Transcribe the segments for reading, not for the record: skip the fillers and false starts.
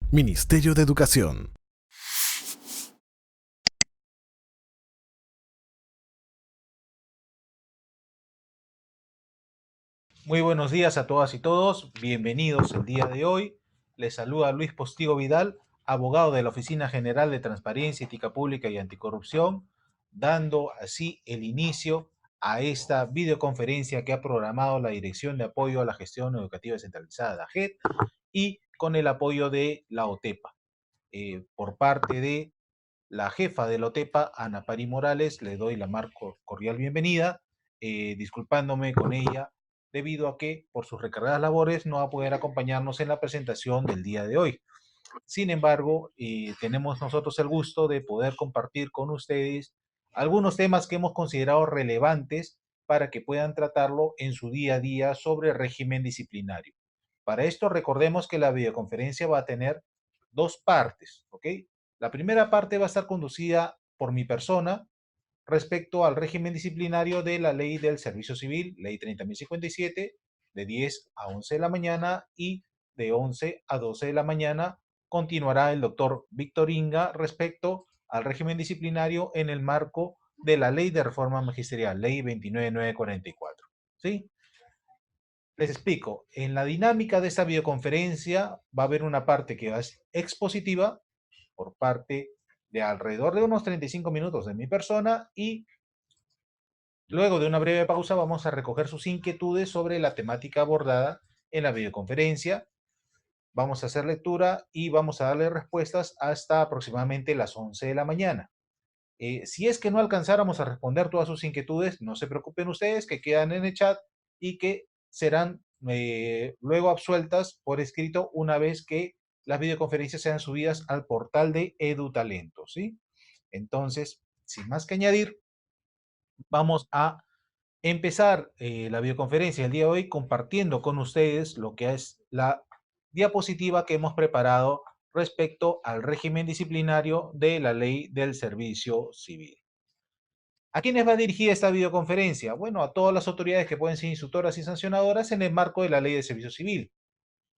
Ministerio de Educación. Muy buenos días a todas y todos, bienvenidos el día de hoy. Les saluda Luis Postigo Vidal, abogado de la Oficina General de Transparencia, Ética Pública y Anticorrupción, dando así el inicio a esta videoconferencia que ha programado la Dirección de Apoyo a la Gestión Educativa Descentralizada, DAGED, y con el apoyo de la OTEPA. Por parte de la jefa de la OTEPA, Ana Pari Morales, le doy la más cordial bienvenida, disculpándome con ella debido a que por sus recargadas labores no va a poder acompañarnos en la presentación del día de hoy. Sin embargo, tenemos nosotros el gusto de poder compartir con ustedes algunos temas que hemos considerado relevantes para que puedan tratarlo en su día a día sobre régimen disciplinario. Para esto, recordemos que la videoconferencia va a tener dos partes, ¿ok? La primera parte va a estar conducida por mi persona respecto al régimen disciplinario de la ley del servicio civil, ley 30.057, de 10 a 11 de la mañana, y de 11 a 12 de la mañana continuará el doctor Víctor Inga respecto al régimen disciplinario en el marco de la ley de reforma magisterial, ley 29944. ¿Sí? Les explico, en la dinámica de esta videoconferencia va a haber una parte que es expositiva por parte de alrededor de unos 35 minutos de mi persona, y luego de una breve pausa vamos a recoger sus inquietudes sobre la temática abordada en la videoconferencia. Vamos a hacer lectura y vamos a darle respuestas hasta aproximadamente las 11 de la mañana. Si es que no alcanzáramos a responder todas sus inquietudes, no se preocupen ustedes, que quedan en el chat y que serán luego absueltas por escrito una vez que las videoconferencias sean subidas al portal de EduTalento, ¿sí? Entonces, sin más que añadir, vamos a empezar la videoconferencia el día de hoy compartiendo con ustedes lo que es la diapositiva que hemos preparado respecto al régimen disciplinario de la ley del servicio civil. ¿A quiénes va dirigida esta videoconferencia? Bueno, a todas las autoridades que pueden ser instructoras y sancionadoras en el marco de la ley de servicio civil,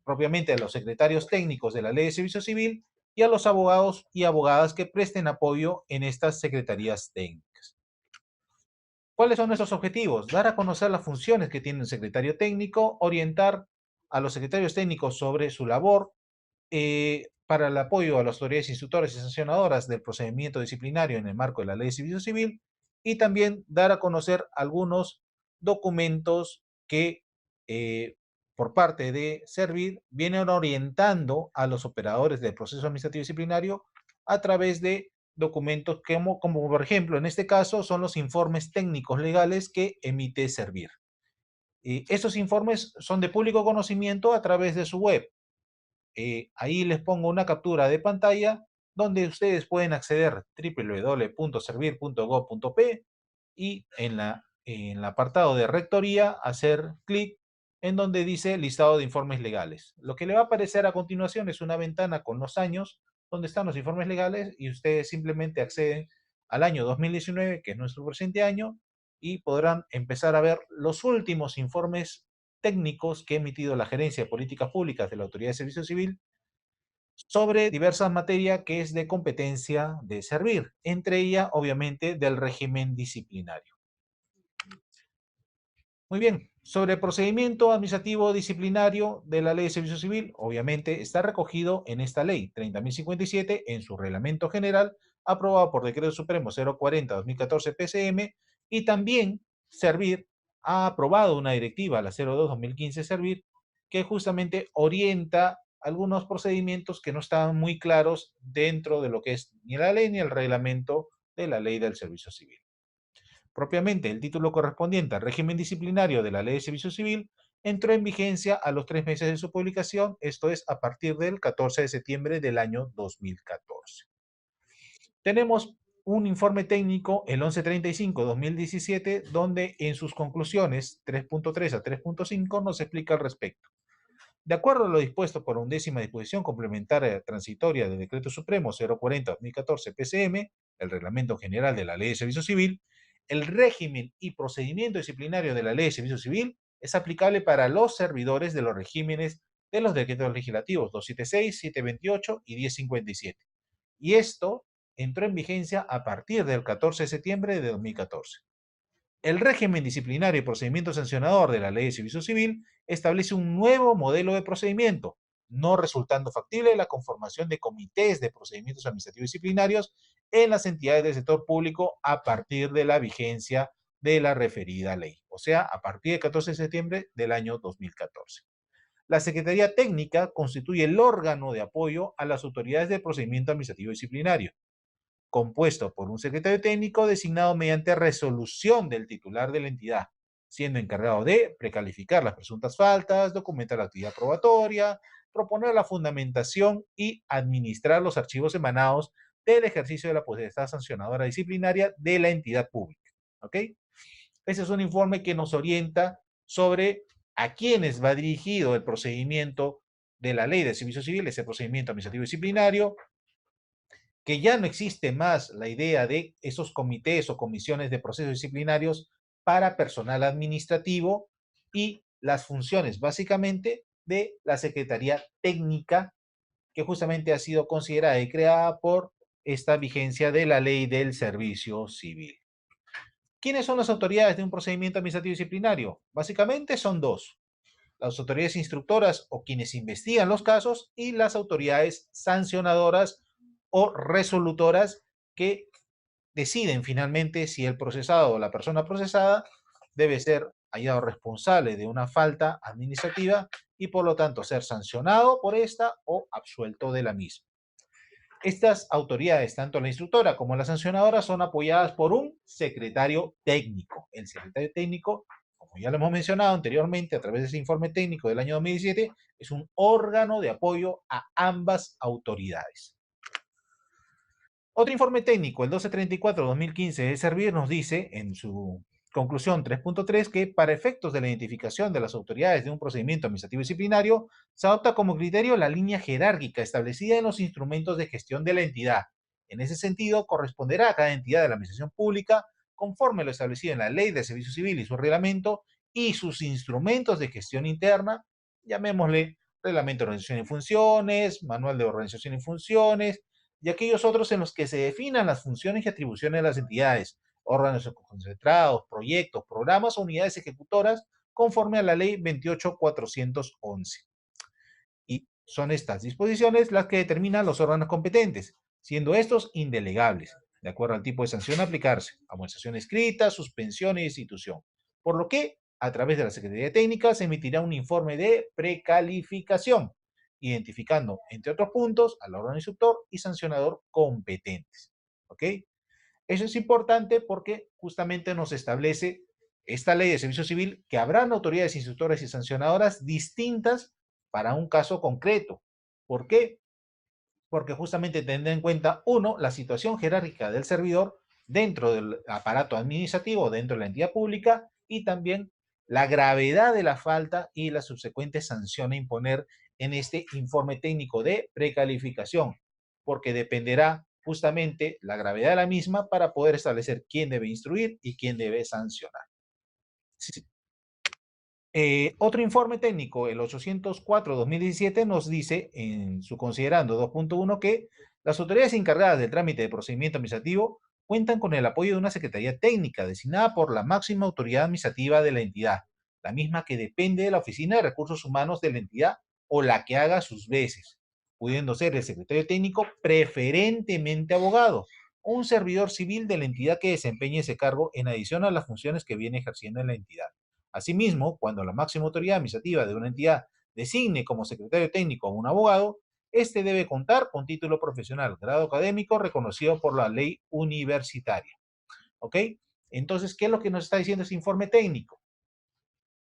propiamente a los secretarios técnicos de la ley de servicio civil y a los abogados y abogadas que presten apoyo en estas secretarías técnicas. ¿Cuáles son nuestros objetivos? Dar a conocer las funciones que tiene el secretario técnico, orientar a los secretarios técnicos sobre su labor, para el apoyo a las autoridades instructoras y sancionadoras del procedimiento disciplinario en el marco de la Ley de Servicio Civil, y también dar a conocer algunos documentos que por parte de Servir vienen orientando a los operadores del proceso administrativo disciplinario a través de documentos como por ejemplo en este caso son los informes técnicos legales que emite Servir. Estos informes son de público conocimiento a través de su web. Ahí les pongo una captura de pantalla donde ustedes pueden acceder a www.servir.gov.p y en el apartado de rectoría hacer clic en donde dice listado de informes legales. Lo que le va a aparecer a continuación es una ventana con los años donde están los informes legales, y ustedes simplemente acceden al año 2019, que es nuestro presente año, y podrán empezar a ver los últimos informes técnicos que ha emitido la Gerencia de Políticas Públicas de la Autoridad de Servicio Civil sobre diversas materias que es de competencia de Servir, entre ellas, obviamente, del régimen disciplinario. Muy bien, sobre el procedimiento administrativo disciplinario de la Ley de Servicio Civil, obviamente está recogido en esta ley 30.057 en su reglamento general, aprobado por Decreto Supremo 040-2014 PCM, y también Servir ha aprobado una directiva, la 02-2015 Servir, que justamente orienta algunos procedimientos que no estaban muy claros dentro de lo que es ni la ley ni el reglamento de la Ley del Servicio Civil. Propiamente, el título correspondiente al régimen disciplinario de la Ley de Servicio Civil entró en vigencia a los 3 meses de su publicación, esto es, a partir del 14 de septiembre del año 2014. Tenemos un informe técnico, el 1135-2017, donde en sus conclusiones 3.3 a 3.5 nos explica al respecto. De acuerdo a lo dispuesto por 11ª disposición complementaria transitoria del Decreto Supremo 040-2014 PCM, el Reglamento General de la Ley de Servicio Civil, el régimen y procedimiento disciplinario de la Ley de Servicio Civil es aplicable para los servidores de los regímenes de los decretos legislativos 276, 728 y 1057. Y esto entró en vigencia a partir del 14 de septiembre de 2014. El régimen disciplinario y procedimiento sancionador de la Ley de Servicio Civil establece un nuevo modelo de procedimiento, no resultando factible la conformación de comités de procedimientos administrativos disciplinarios en las entidades del sector público a partir de la vigencia de la referida ley, o sea, a partir del 14 de septiembre del año 2014. La Secretaría Técnica constituye el órgano de apoyo a las autoridades del procedimiento administrativo disciplinario, compuesto por un secretario técnico designado mediante resolución del titular de la entidad, siendo encargado de precalificar las presuntas faltas, documentar la actividad probatoria, proponer la fundamentación y administrar los archivos emanados del ejercicio de la potestad sancionadora disciplinaria de la entidad pública. ¿Ok? Ese es un informe que nos orienta sobre a quiénes va dirigido el procedimiento de la ley de servicio civil, ese procedimiento administrativo disciplinario, que ya no existe más la idea de esos comités o comisiones de procesos disciplinarios para personal administrativo y las funciones básicamente de la Secretaría Técnica, que justamente ha sido considerada y creada por esta vigencia de la Ley del Servicio Civil. ¿Quiénes son las autoridades de un procedimiento administrativo disciplinario? Básicamente son dos: las autoridades instructoras o quienes investigan los casos y las autoridades sancionadoras o resolutoras que deciden finalmente si el procesado o la persona procesada debe ser hallado responsable de una falta administrativa y por lo tanto ser sancionado por esta o absuelto de la misma. Estas autoridades, tanto la instructora como la sancionadora, son apoyadas por un secretario técnico. El secretario técnico, como ya lo hemos mencionado anteriormente a través de ese informe técnico del año 2017, es un órgano de apoyo a ambas autoridades. Otro informe técnico, el 1234-2015 de Servir, nos dice en su conclusión 3.3 que para efectos de la identificación de las autoridades de un procedimiento administrativo disciplinario se adopta como criterio la línea jerárquica establecida en los instrumentos de gestión de la entidad. En ese sentido, corresponderá a cada entidad de la administración pública, conforme lo establecido en la Ley de Servicio Civil y su reglamento y sus instrumentos de gestión interna, llamémosle Reglamento de Organización y Funciones, Manual de Organización y Funciones, y aquellos otros en los que se definan las funciones y atribuciones de las entidades, órganos concentrados, proyectos, programas o unidades ejecutoras, conforme a la Ley 28.411. Y son estas disposiciones las que determinan los órganos competentes, siendo estos indelegables, de acuerdo al tipo de sanción a aplicarse, amonestación escrita, suspensión y destitución. Por lo que, a través de la Secretaría Técnica, se emitirá un informe de precalificación, identificando, entre otros puntos, al órgano instructor y sancionador competentes. ¿Ok? Eso es importante porque justamente nos establece esta ley de servicio civil que habrán autoridades instructoras y sancionadoras distintas para un caso concreto. ¿Por qué? Porque justamente tendrá en cuenta, uno, la situación jerárquica del servidor dentro del aparato administrativo, dentro de la entidad pública, y también la gravedad de la falta y la subsecuente sanción a imponer en este informe técnico de precalificación, porque dependerá justamente la gravedad de la misma para poder establecer quién debe instruir y quién debe sancionar. Sí. Otro informe técnico, el 804-2017, nos dice en su considerando 2.1 que las autoridades encargadas del trámite de procedimiento administrativo cuentan con el apoyo de una secretaría técnica designada por la máxima autoridad administrativa de la entidad, la misma que depende de la Oficina de Recursos Humanos de la entidad o la que haga sus veces, pudiendo ser el secretario técnico preferentemente abogado o un servidor civil de la entidad que desempeñe ese cargo en adición a las funciones que viene ejerciendo en la entidad. Asimismo, cuando la máxima autoridad administrativa de una entidad designe como secretario técnico a un abogado, este debe contar con título profesional, grado académico reconocido por la ley universitaria. ¿Ok? Entonces, ¿qué es lo que nos está diciendo ese informe técnico?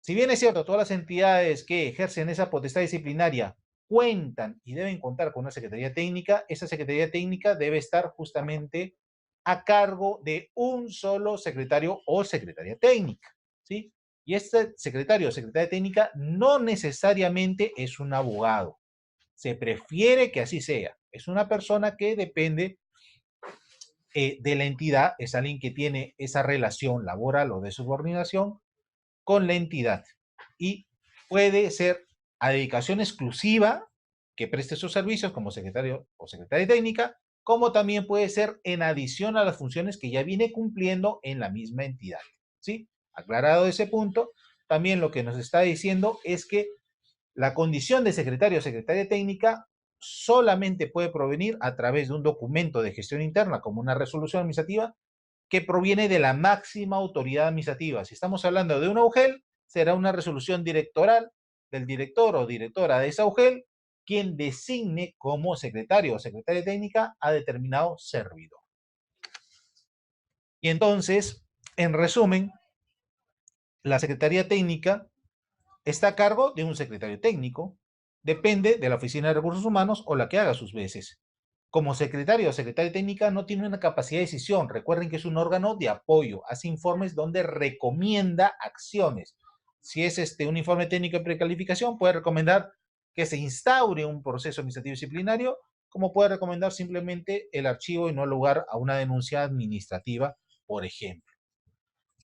Si bien es cierto, todas las entidades que ejercen esa potestad disciplinaria cuentan y deben contar con una secretaría técnica, esa secretaría técnica debe estar justamente a cargo de un solo secretario o secretaria técnica, ¿sí? Y este secretario o secretaria técnica no necesariamente es un abogado. Se prefiere que así sea. Es una persona que depende de la entidad, es alguien que tiene esa relación laboral o de subordinación con la entidad y puede ser a dedicación exclusiva que preste sus servicios como secretario o secretaria técnica, como también puede ser en adición a las funciones que ya viene cumpliendo en la misma entidad. ¿Sí? Aclarado ese punto, también lo que nos está diciendo es que la condición de secretario o secretaria técnica solamente puede provenir a través de un documento de gestión interna, como una resolución administrativa, que proviene de la máxima autoridad administrativa. Si estamos hablando de una UGEL, será una resolución directoral del director o directora de esa UGEL, quien designe como secretario o secretaria técnica a determinado servidor. Y entonces, en resumen, la Secretaría Técnica está a cargo de un secretario técnico, depende de la Oficina de Recursos Humanos o la que haga sus veces. Como secretario o secretaria técnica no tiene una capacidad de decisión. Recuerden que es un órgano de apoyo, hace informes donde recomienda acciones. Si es un informe técnico de precalificación, puede recomendar que se instaure un proceso administrativo disciplinario, como puede recomendar simplemente el archivo y no lugar a una denuncia administrativa, por ejemplo.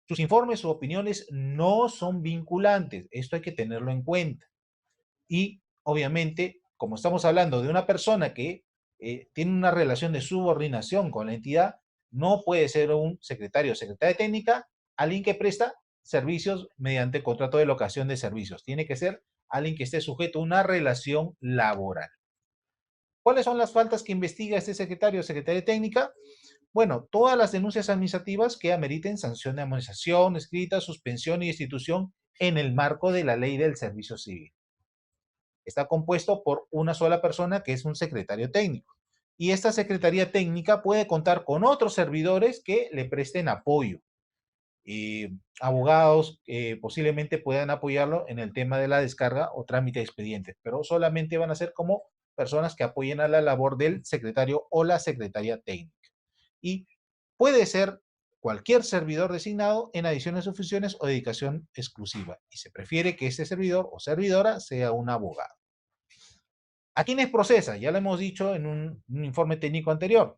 Sus informes o opiniones no son vinculantes, esto hay que tenerlo en cuenta. Y obviamente, como estamos hablando de una persona que tiene una relación de subordinación con la entidad, no puede ser un secretario o secretaria técnica alguien que presta servicios mediante contrato de locación de servicios. Tiene que ser alguien que esté sujeto a una relación laboral. ¿Cuáles son las faltas que investiga este secretario o secretaria técnica? Bueno, todas las denuncias administrativas que ameriten sanción de amonestación, escrita, suspensión y destitución en el marco de la ley del servicio civil. Está compuesto por una sola persona que es un secretario técnico. Y esta secretaría técnica puede contar con otros servidores que le presten apoyo. Abogados posiblemente puedan apoyarlo en el tema de la descarga o trámite de expedientes, pero solamente van a ser como personas que apoyen a la labor del secretario o la secretaria técnica. Y puede ser cualquier servidor designado en adición a sus funciones o dedicación exclusiva. Y se prefiere que este servidor o servidora sea un abogado. ¿A quiénes procesa? Ya lo hemos dicho en un informe técnico anterior.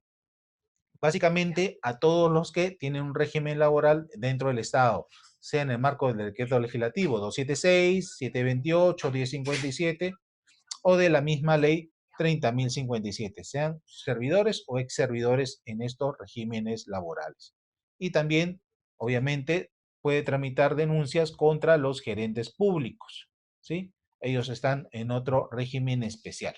Básicamente a todos los que tienen un régimen laboral dentro del Estado, sea en el marco del decreto legislativo 276, 728, 1057 o de la misma ley 30.057, sean servidores o ex servidores en estos regímenes laborales. Y también, obviamente, puede tramitar denuncias contra los gerentes públicos, ¿sí? Ellos están en otro régimen especial.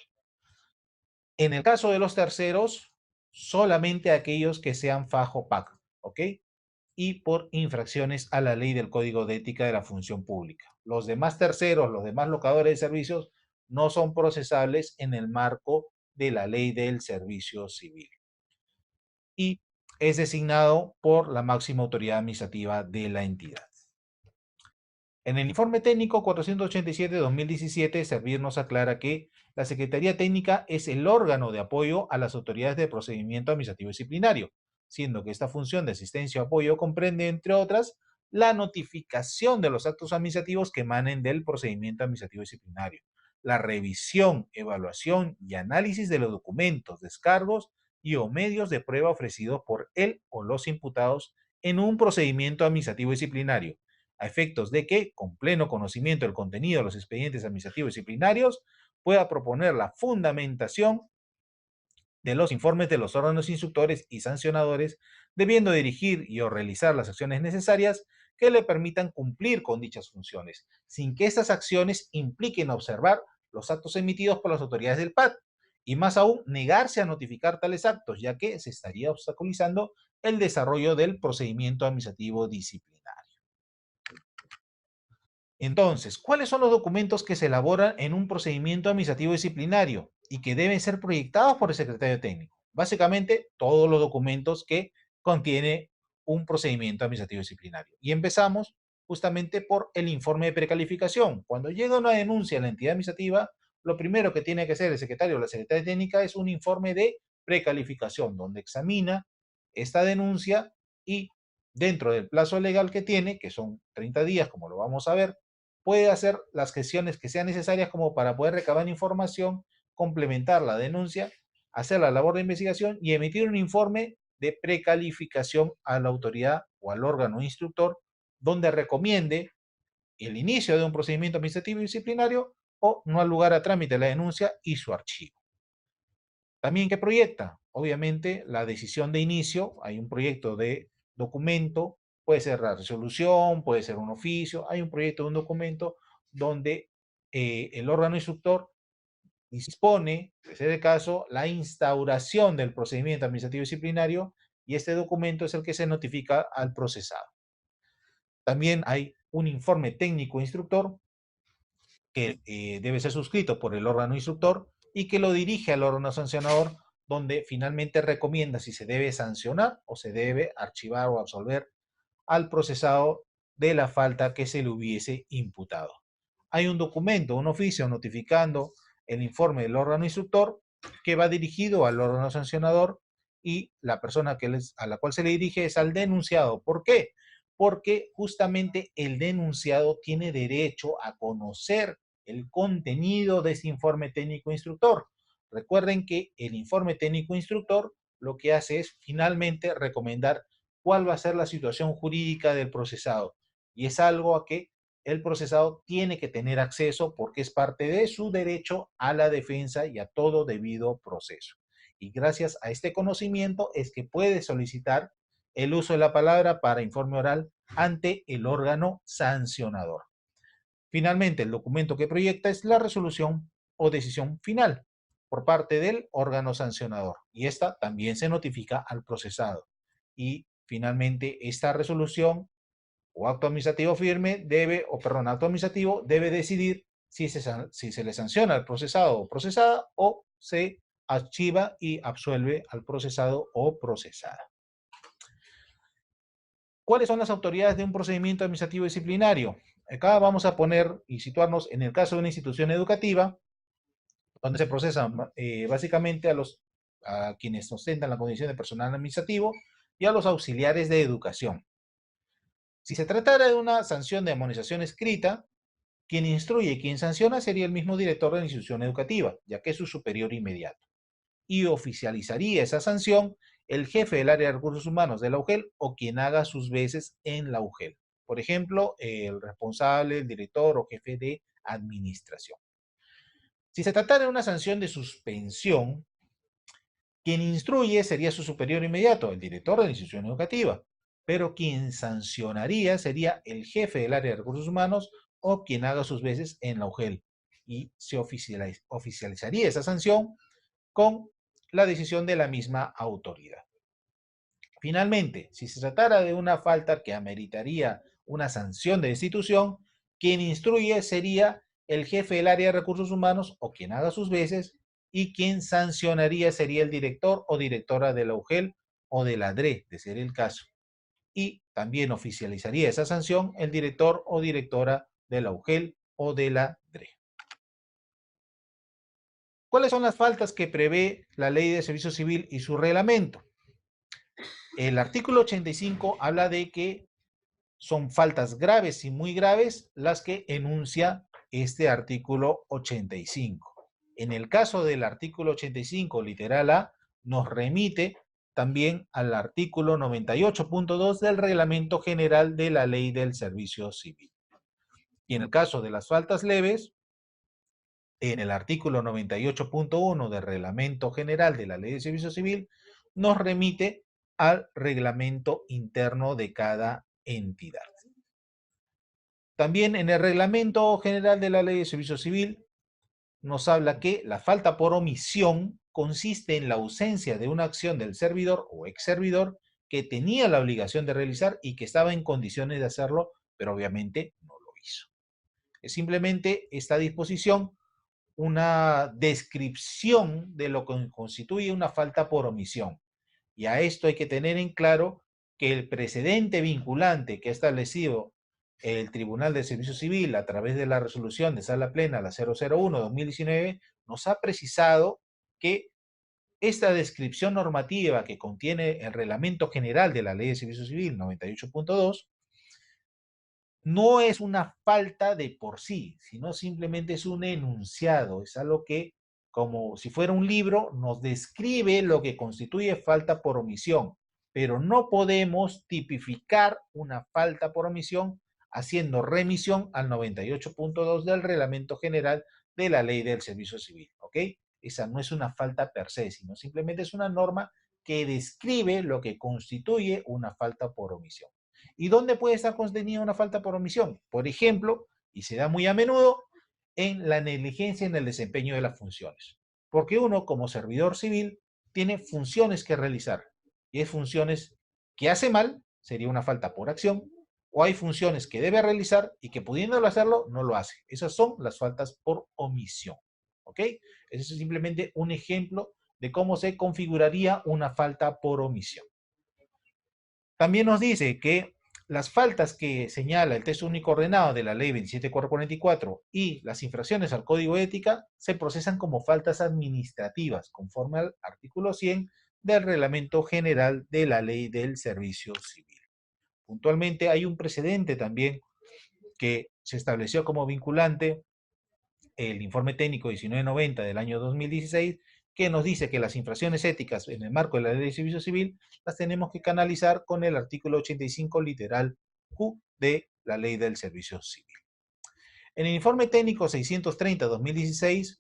En el caso de los terceros, solamente aquellos que sean fajo PAC, ¿ok? Y por infracciones a la ley del Código de Ética de la Función Pública. Los demás terceros, los demás locadores de servicios, no son procesables en el marco de la ley del servicio civil. Y es designado por la máxima autoridad administrativa de la entidad. En el informe técnico 487-2017, Servir nos aclara que la Secretaría Técnica es el órgano de apoyo a las autoridades de procedimiento administrativo disciplinario, siendo que esta función de asistencia o apoyo comprende, entre otras, la notificación de los actos administrativos que emanen del procedimiento administrativo disciplinario, la revisión, evaluación y análisis de los documentos, descargos y o medios de prueba ofrecidos por él o los imputados en un procedimiento administrativo disciplinario, a efectos de que, con pleno conocimiento del contenido de los expedientes administrativos disciplinarios, pueda proponer la fundamentación de los informes de los órganos instructores y sancionadores, debiendo dirigir y o realizar las acciones necesarias que le permitan cumplir con dichas funciones, sin que estas acciones impliquen observar los actos emitidos por las autoridades del PAD, y más aún negarse a notificar tales actos, ya que se estaría obstaculizando el desarrollo del procedimiento administrativo disciplinario. Entonces, ¿cuáles son los documentos que se elaboran en un procedimiento administrativo disciplinario y que deben ser proyectados por el secretario técnico? Básicamente, todos los documentos que contiene un procedimiento administrativo disciplinario. Y empezamos justamente por el informe de precalificación. Cuando llega una denuncia a la entidad administrativa, lo primero que tiene que hacer el secretario o la secretaria técnica es un informe de precalificación, donde examina esta denuncia y dentro del plazo legal que tiene, que son 30 días, como lo vamos a ver, puede hacer las gestiones que sean necesarias como para poder recabar información, complementar la denuncia, hacer la labor de investigación y emitir un informe de precalificación a la autoridad o al órgano instructor donde recomiende el inicio de un procedimiento administrativo y disciplinario o no al lugar a trámite la denuncia y su archivo. También, ¿qué proyecta? Obviamente, la decisión de inicio, hay un proyecto de documento, puede ser la resolución, puede ser un oficio, hay un proyecto de un documento donde el órgano instructor dispone, de ser el caso, la instauración del procedimiento administrativo disciplinario y este documento es el que se notifica al procesado. También hay un informe técnico instructor que debe ser suscrito por el órgano instructor y que lo dirige al órgano sancionador, donde finalmente recomienda si se debe sancionar o se debe archivar o absolver al procesado de la falta que se le hubiese imputado. Hay un documento, un oficio notificando el informe del órgano instructor que va dirigido al órgano sancionador y la persona a la cual se le dirige es al denunciado. ¿Por qué? Porque justamente el denunciado tiene derecho a conocer el contenido de ese informe técnico instructor. Recuerden que el informe técnico instructor lo que hace es finalmente recomendar cuál va a ser la situación jurídica del procesado. Y es algo a que el procesado tiene que tener acceso porque es parte de su derecho a la defensa y a todo debido proceso. Y gracias a este conocimiento es que puede solicitar el uso de la palabra para informe oral ante el órgano sancionador. Finalmente, el documento que proyecta es la resolución o decisión final por parte del órgano sancionador y esta también se notifica al procesado. Y finalmente, esta resolución o acto administrativo firme acto administrativo debe decidir si se le sanciona al procesado o procesada o se archiva y absuelve al procesado o procesada. ¿Cuáles son las autoridades de un procedimiento administrativo disciplinario? Acá vamos a poner y situarnos en el caso de una institución educativa, donde se procesan básicamente a quienes ostentan la condición de personal administrativo y a los auxiliares de educación. Si se tratara de una sanción de amonestación escrita, quien instruye y quien sanciona sería el mismo director de la institución educativa, ya que es su superior inmediato. Y oficializaría esa sanción el jefe del área de recursos humanos de la UGEL o quien haga sus veces en la UGEL. Por ejemplo, el responsable, el director o jefe de administración. Si se tratara de una sanción de suspensión, quien instruye sería su superior inmediato, el director de la institución educativa, pero quien sancionaría sería el jefe del área de recursos humanos o quien haga sus veces en la UGEL. Y se oficializaría esa sanción con la decisión de la misma autoridad. Finalmente, si se tratara de una falta que ameritaría una sanción de destitución, quien instruye sería el jefe del área de recursos humanos o quien haga sus veces, y quien sancionaría sería el director o directora de la UGEL o de la DRE, de ser el caso. Y también oficializaría esa sanción el director o directora de la UGEL o de la DRE. ¿Cuáles son las faltas que prevé la Ley de Servicio Civil y su reglamento? El artículo 85 habla de que son faltas graves y muy graves las que enuncia este artículo 85. En el caso del artículo 85, literal A, nos remite también al artículo 98.2 del Reglamento General de la Ley del Servicio Civil. Y en el caso de las faltas leves, en el artículo 98.1 del Reglamento General de la Ley de Servicio Civil, nos remite al reglamento interno de cada entidad. También en el Reglamento General de la Ley de Servicio Civil nos habla que la falta por omisión consiste en la ausencia de una acción del servidor o ex servidor que tenía la obligación de realizar y que estaba en condiciones de hacerlo, pero obviamente no lo hizo. Es simplemente esta disposición una descripción de lo que constituye una falta por omisión. Y a esto hay que tener en claro que el precedente vinculante que ha establecido el Tribunal de Servicio Civil a través de la resolución de Sala Plena, la 001-2019, nos ha precisado que esta descripción normativa que contiene el Reglamento General de la Ley de Servicio Civil 98.2 no es una falta de por sí, sino simplemente es un enunciado, es algo que, como si fuera un libro, nos describe lo que constituye falta por omisión, pero no podemos tipificar una falta por omisión haciendo remisión al 98.2 del Reglamento General de la ley del servicio civil, ¿ok? Esa no es una falta per se, sino simplemente es una norma que describe lo que constituye una falta por omisión. ¿Y dónde puede estar contenida una falta por omisión? Por ejemplo, y se da muy a menudo, en la negligencia en el desempeño de las funciones. Porque uno, como servidor civil, tiene funciones que realizar. Y hay funciones que hace mal, sería una falta por acción, o hay funciones que debe realizar y que pudiéndolo hacerlo, no lo hace. Esas son las faltas por omisión. ¿Ok? Ese es simplemente un ejemplo de cómo se configuraría una falta por omisión. También nos dice que las faltas que señala el texto único ordenado de la ley 27444 y las infracciones al código de ética se procesan como faltas administrativas, conforme al artículo 100 del Reglamento General de la Ley del Servicio Civil. Puntualmente hay un precedente también que se estableció como vinculante, el informe técnico 1990 del año 2016, que nos dice que las infracciones éticas en el marco de la ley de servicio civil las tenemos que canalizar con el artículo 85 literal Q de la ley del servicio civil. En el informe técnico 630-2016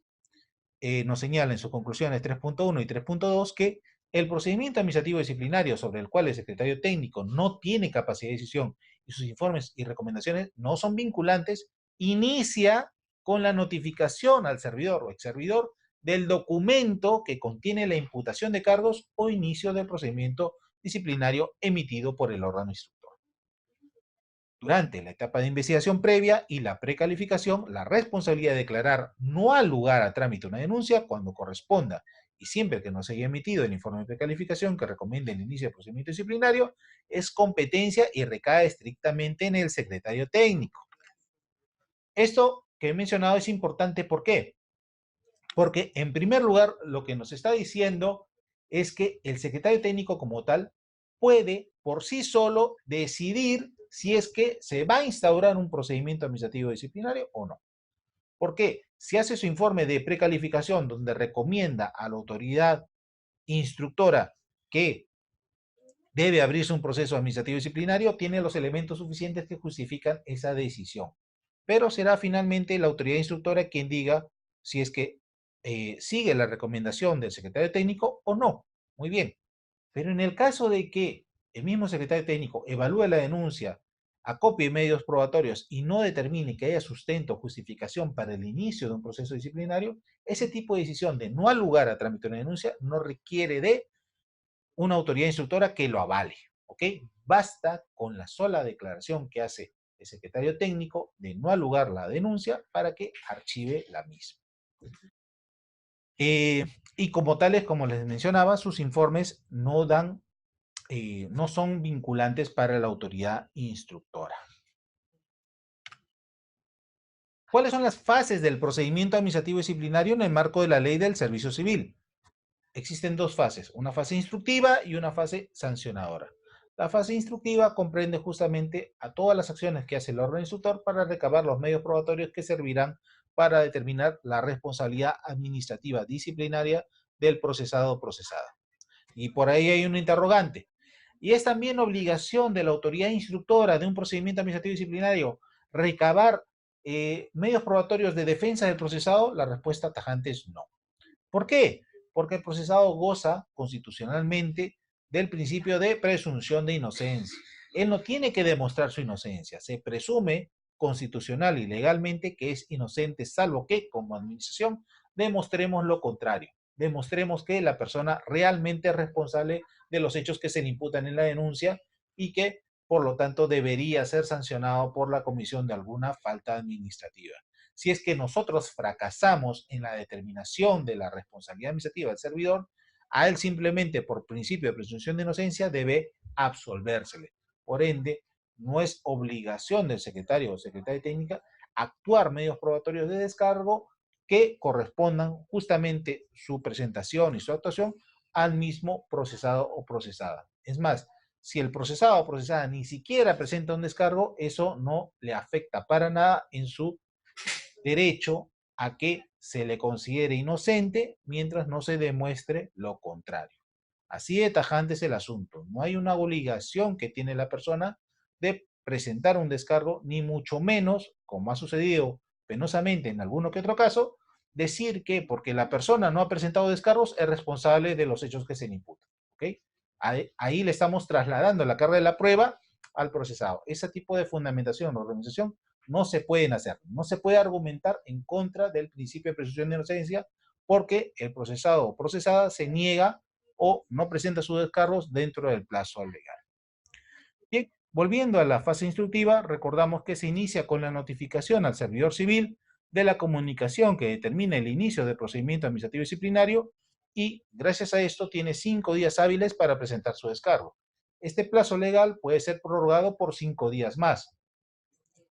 nos señala en sus conclusiones 3.1 y 3.2 que el procedimiento administrativo disciplinario sobre el cual el secretario técnico no tiene capacidad de decisión y sus informes y recomendaciones no son vinculantes, inicia con la notificación al servidor o exservidor del documento que contiene la imputación de cargos o inicio del procedimiento disciplinario emitido por el órgano instructor. Durante la etapa de investigación previa y la precalificación, la responsabilidad de declarar no ha lugar a trámite una denuncia cuando corresponda y siempre que no se haya emitido el informe de precalificación que recomiende el inicio del procedimiento disciplinario, es competencia y recae estrictamente en el secretario técnico. Esto que he mencionado es importante, ¿por qué? Porque en primer lugar lo que nos está diciendo es que el secretario técnico como tal puede por sí solo decidir si es que se va a instaurar un procedimiento administrativo disciplinario o no. ¿Por qué? Si hace su informe de precalificación donde recomienda a la autoridad instructora que debe abrirse un proceso administrativo disciplinario, tiene los elementos suficientes que justifican esa decisión. Pero será finalmente la autoridad instructora quien diga si es que sigue la recomendación del secretario técnico o no. Muy bien. Pero en el caso de que el mismo secretario técnico evalúe la denuncia, acopie medios probatorios y no determine que haya sustento o justificación para el inicio de un proceso disciplinario, ese tipo de decisión de no al lugar a trámite de una denuncia no requiere de una autoridad instructora que lo avale, ¿ok? Basta con la sola declaración que hace el secretario técnico de no al lugar la denuncia para que archive la misma. Y como tales, como les mencionaba, sus informes no dan no son vinculantes para la autoridad instructora. ¿Cuáles son las fases del procedimiento administrativo disciplinario en el marco de la ley del servicio civil? Existen dos fases, una fase instructiva y una fase sancionadora. La fase instructiva comprende justamente a todas las acciones que hace el órgano instructor para recabar los medios probatorios que servirán para determinar la responsabilidad administrativa disciplinaria del procesado o procesada. Y por ahí hay un interrogante. Y es también obligación de la autoridad instructora de un procedimiento administrativo disciplinario recabar medios probatorios de defensa del procesado. La respuesta tajante es no. ¿Por qué? Porque el procesado goza constitucionalmente del principio de presunción de inocencia. Él no tiene que demostrar su inocencia. Se presume constitucional y legalmente que es inocente, salvo que como administración demostremos lo contrario. Demostremos que la persona realmente es responsable de los hechos que se le imputan en la denuncia y que, por lo tanto, debería ser sancionado por la comisión de alguna falta administrativa. Si es que nosotros fracasamos en la determinación de la responsabilidad administrativa del servidor, a él simplemente por principio de presunción de inocencia debe absolvérsele. Por ende, no es obligación del secretario o secretaria técnica actuar medios probatorios de descargo que correspondan justamente su presentación y su actuación al mismo procesado o procesada. Es más, si el procesado o procesada ni siquiera presenta un descargo, eso no le afecta para nada en su derecho a que se le considere inocente mientras no se demuestre lo contrario. Así de tajante es el asunto. No hay una obligación que tiene la persona de presentar un descargo, ni mucho menos, como ha sucedido penosamente en alguno que otro caso, decir que porque la persona no ha presentado descargos es responsable de los hechos que se le imputan. ¿Ok? Ahí le estamos trasladando la carga de la prueba al procesado. Ese tipo de fundamentación o organización no se pueden hacer. No se puede argumentar en contra del principio de presunción de inocencia porque el procesado o procesada se niega o no presenta sus descargos dentro del plazo legal. Bien, volviendo a la fase instructiva, recordamos que se inicia con la notificación al servidor civil de la comunicación que determina el inicio del procedimiento administrativo disciplinario y gracias a esto tiene 5 días hábiles para presentar su descargo. Este plazo legal puede ser prorrogado por 5 días más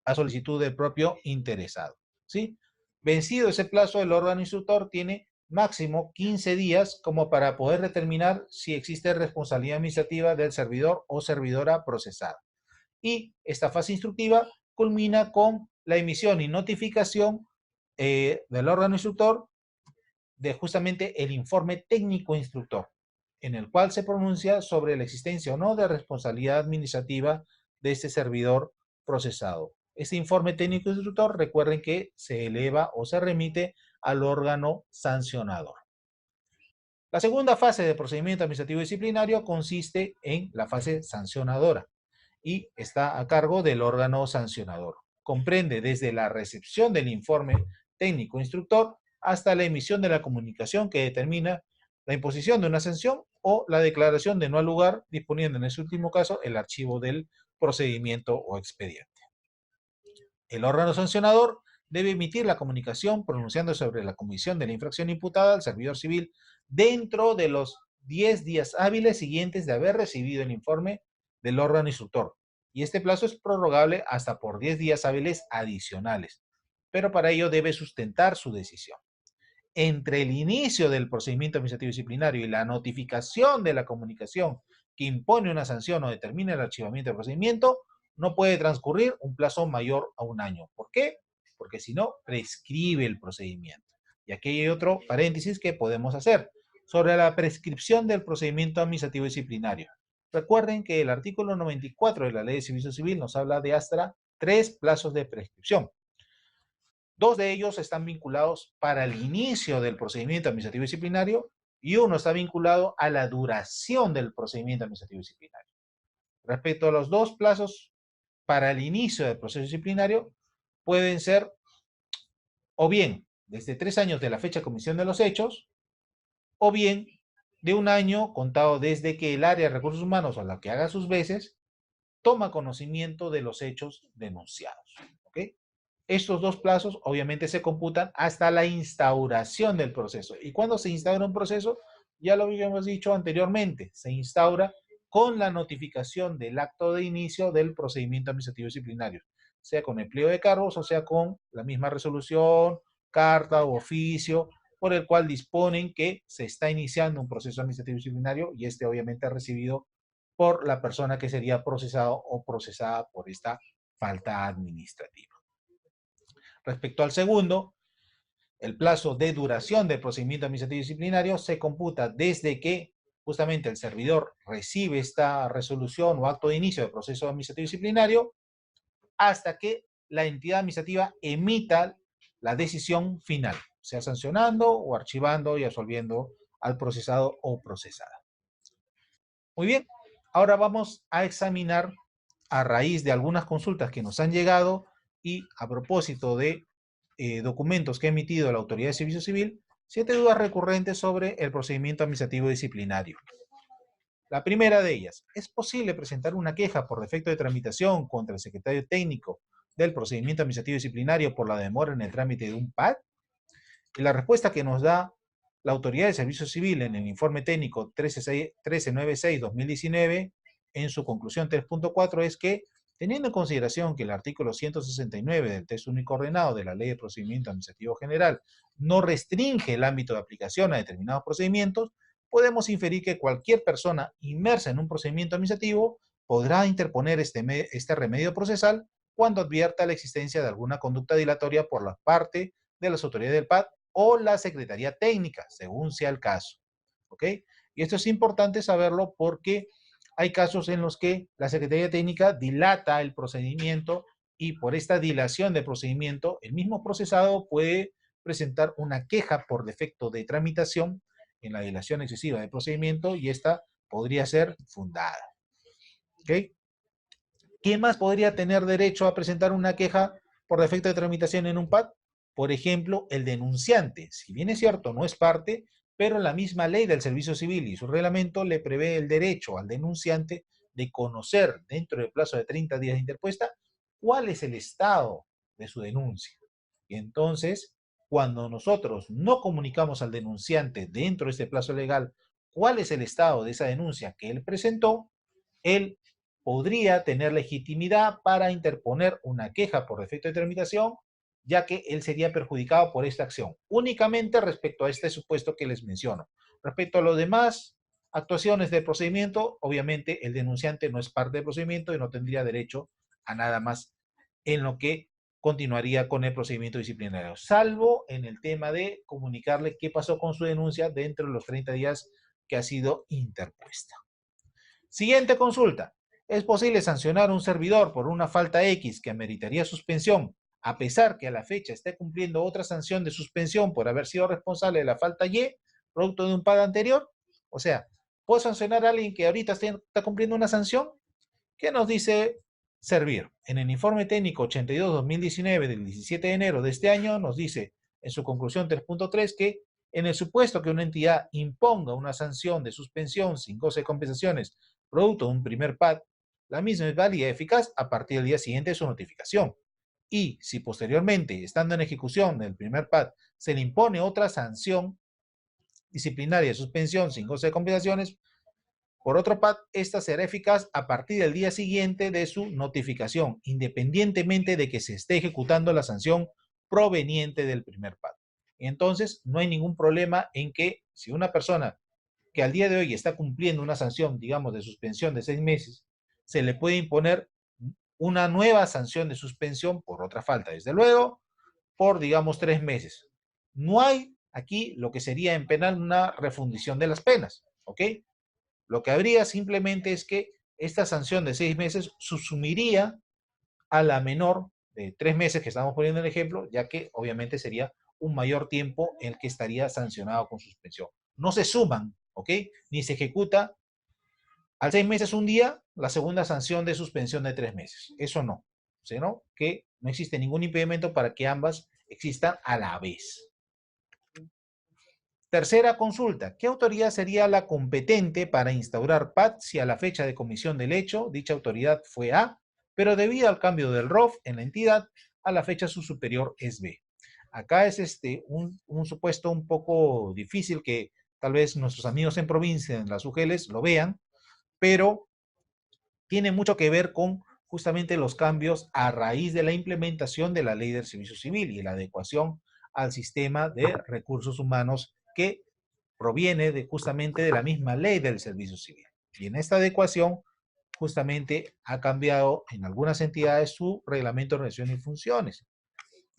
a solicitud del propio interesado. ¿Sí? Vencido ese plazo, el órgano instructor tiene máximo 15 días como para poder determinar si existe responsabilidad administrativa del servidor o servidora procesada. Y esta fase instructiva culmina con la emisión y notificación del órgano instructor de justamente el informe técnico instructor, en el cual se pronuncia sobre la existencia o no de responsabilidad administrativa de este servidor procesado. Este informe técnico instructor, recuerden que se eleva o se remite al órgano sancionador. La segunda fase de procedimiento administrativo disciplinario consiste en la fase sancionadora y está a cargo del órgano sancionador. Comprende desde la recepción del informe técnico instructor hasta la emisión de la comunicación que determina la imposición de una sanción o la declaración de no al lugar, disponiendo en ese último caso el archivo del procedimiento o expediente. El órgano sancionador debe emitir la comunicación pronunciando sobre la comisión de la infracción imputada al servidor civil dentro de los 10 días hábiles siguientes de haber recibido el informe del órgano instructor. Y este plazo es prorrogable hasta por 10 días hábiles adicionales, pero para ello debe sustentar su decisión. Entre el inicio del procedimiento administrativo disciplinario y la notificación de la comunicación que impone una sanción o determina el archivamiento del procedimiento, no puede transcurrir un plazo mayor a un año. ¿Por qué? Porque si no, prescribe el procedimiento. Y aquí hay otro paréntesis que podemos hacer sobre la prescripción del procedimiento administrativo disciplinario. Recuerden que el artículo 94 de la Ley de Servicio Civil nos habla de hasta 3 plazos de prescripción. 2 de ellos están vinculados para el inicio del procedimiento administrativo disciplinario y uno está vinculado a la duración del procedimiento administrativo disciplinario. Respecto a los 2 plazos para el inicio del proceso disciplinario, pueden ser o bien desde 3 años de la fecha de comisión de los hechos, o bien de 1 año contado desde que el área de recursos humanos o la que haga sus veces toma conocimiento de los hechos denunciados. ¿Ok? Estos 2 plazos obviamente se computan hasta la instauración del proceso. ¿Y cuando se instaura un proceso? Ya lo habíamos dicho anteriormente, se instaura con la notificación del acto de inicio del procedimiento administrativo disciplinario, sea con el pliego de cargos o sea con la misma resolución, carta o oficio por el cual disponen que se está iniciando un proceso administrativo disciplinario y este obviamente recibido por la persona que sería procesado o procesada por esta falta administrativa. Respecto al segundo, el plazo de duración del procedimiento administrativo disciplinario se computa desde que justamente el servidor recibe esta resolución o acto de inicio del proceso administrativo disciplinario hasta que la entidad administrativa emita la decisión final, sea sancionando o archivando y absolviendo al procesado o procesada. Muy bien, ahora vamos a examinar a raíz de algunas consultas que nos han llegado y a propósito de documentos que ha emitido la Autoridad de Servicio Civil, 7 dudas recurrentes sobre el procedimiento administrativo disciplinario. La primera de ellas, ¿es posible presentar una queja por defecto de tramitación contra el secretario técnico del procedimiento administrativo disciplinario por la demora en el trámite de un PAD? Y la respuesta que nos da la Autoridad de Servicio Civil en el informe técnico 1396-2019, en su conclusión 3.4, es que, teniendo en consideración que el artículo 169 del texto único ordenado de la Ley de Procedimiento Administrativo General no restringe el ámbito de aplicación a determinados procedimientos, podemos inferir que cualquier persona inmersa en un procedimiento administrativo podrá interponer este remedio procesal cuando advierta la existencia de alguna conducta dilatoria por la parte de las autoridades del PAD o la Secretaría Técnica, según sea el caso. ¿Ok? Y esto es importante saberlo porque hay casos en los que la Secretaría Técnica dilata el procedimiento y por esta dilación del procedimiento, el mismo procesado puede presentar una queja por defecto de tramitación en la dilación excesiva del procedimiento y esta podría ser fundada. ¿Ok? ¿Quién más podría tener derecho a presentar una queja por defecto de tramitación en un PAD? Por ejemplo, el denunciante. Si bien es cierto, no es parte, pero la misma ley del servicio civil y su reglamento le prevé el derecho al denunciante de conocer dentro del plazo de 30 días de interpuesta cuál es el estado de su denuncia. Y entonces, cuando nosotros no comunicamos al denunciante dentro de este plazo legal cuál es el estado de esa denuncia que él presentó, él podría tener legitimidad para interponer una queja por defecto de tramitación, ya que él sería perjudicado por esta acción, únicamente respecto a este supuesto que les menciono. Respecto a los demás actuaciones del procedimiento, obviamente el denunciante no es parte del procedimiento y no tendría derecho a nada más en lo que continuaría con el procedimiento disciplinario, salvo en el tema de comunicarle qué pasó con su denuncia dentro de los 30 días que ha sido interpuesta. Siguiente consulta. ¿Es posible sancionar a un servidor por una falta X que ameritaría suspensión, a pesar que a la fecha esté cumpliendo otra sanción de suspensión por haber sido responsable de la falta Y, producto de un pago anterior? O sea, ¿puedo sancionar a alguien que ahorita está cumpliendo una sanción? ¿Qué nos dice Servir? En el informe técnico 82-2019 del 17 de enero de este año nos dice en su conclusión 3.3 que en el supuesto que una entidad imponga una sanción de suspensión sin goce de compensaciones producto de un primer PAD, la misma es válida y eficaz a partir del día siguiente de su notificación. Y si posteriormente, estando en ejecución del primer PAD, se le impone otra sanción disciplinaria de suspensión sin goce de compensaciones, por otro PAD, esta será eficaz a partir del día siguiente de su notificación, independientemente de que se esté ejecutando la sanción proveniente del primer PAD. Entonces, no hay ningún problema en que si una persona que al día de hoy está cumpliendo una sanción, digamos, de suspensión de 6 meses, se le puede imponer una nueva sanción de suspensión por otra falta, desde luego, por, digamos, 3 meses. No hay aquí lo que sería en penal una refundición de las penas, ¿ok? Lo que habría simplemente es que esta sanción de 6 meses subsumiría a la menor de 3 meses que estamos poniendo el ejemplo, ya que obviamente sería un mayor tiempo el que estaría sancionado con suspensión. No se suman, ¿ok? Ni se ejecuta al 6 meses un día la segunda sanción de suspensión de 3 meses. Eso no, sino que no existe ningún impedimento para que ambas existan a la vez. Tercera consulta. ¿Qué autoridad sería la competente para instaurar PAD si a la fecha de comisión del hecho dicha autoridad fue A, pero debido al cambio del ROF en la entidad, a la fecha su superior es B? Acá es un supuesto un poco difícil que tal vez nuestros amigos en provincia, en las UGELs, lo vean, pero tiene mucho que ver con justamente los cambios a raíz de la implementación de la ley del servicio civil y la adecuación al sistema de recursos humanos que proviene justamente de la misma ley del servicio civil. Y en esta adecuación, justamente ha cambiado en algunas entidades su reglamento de organización y funciones.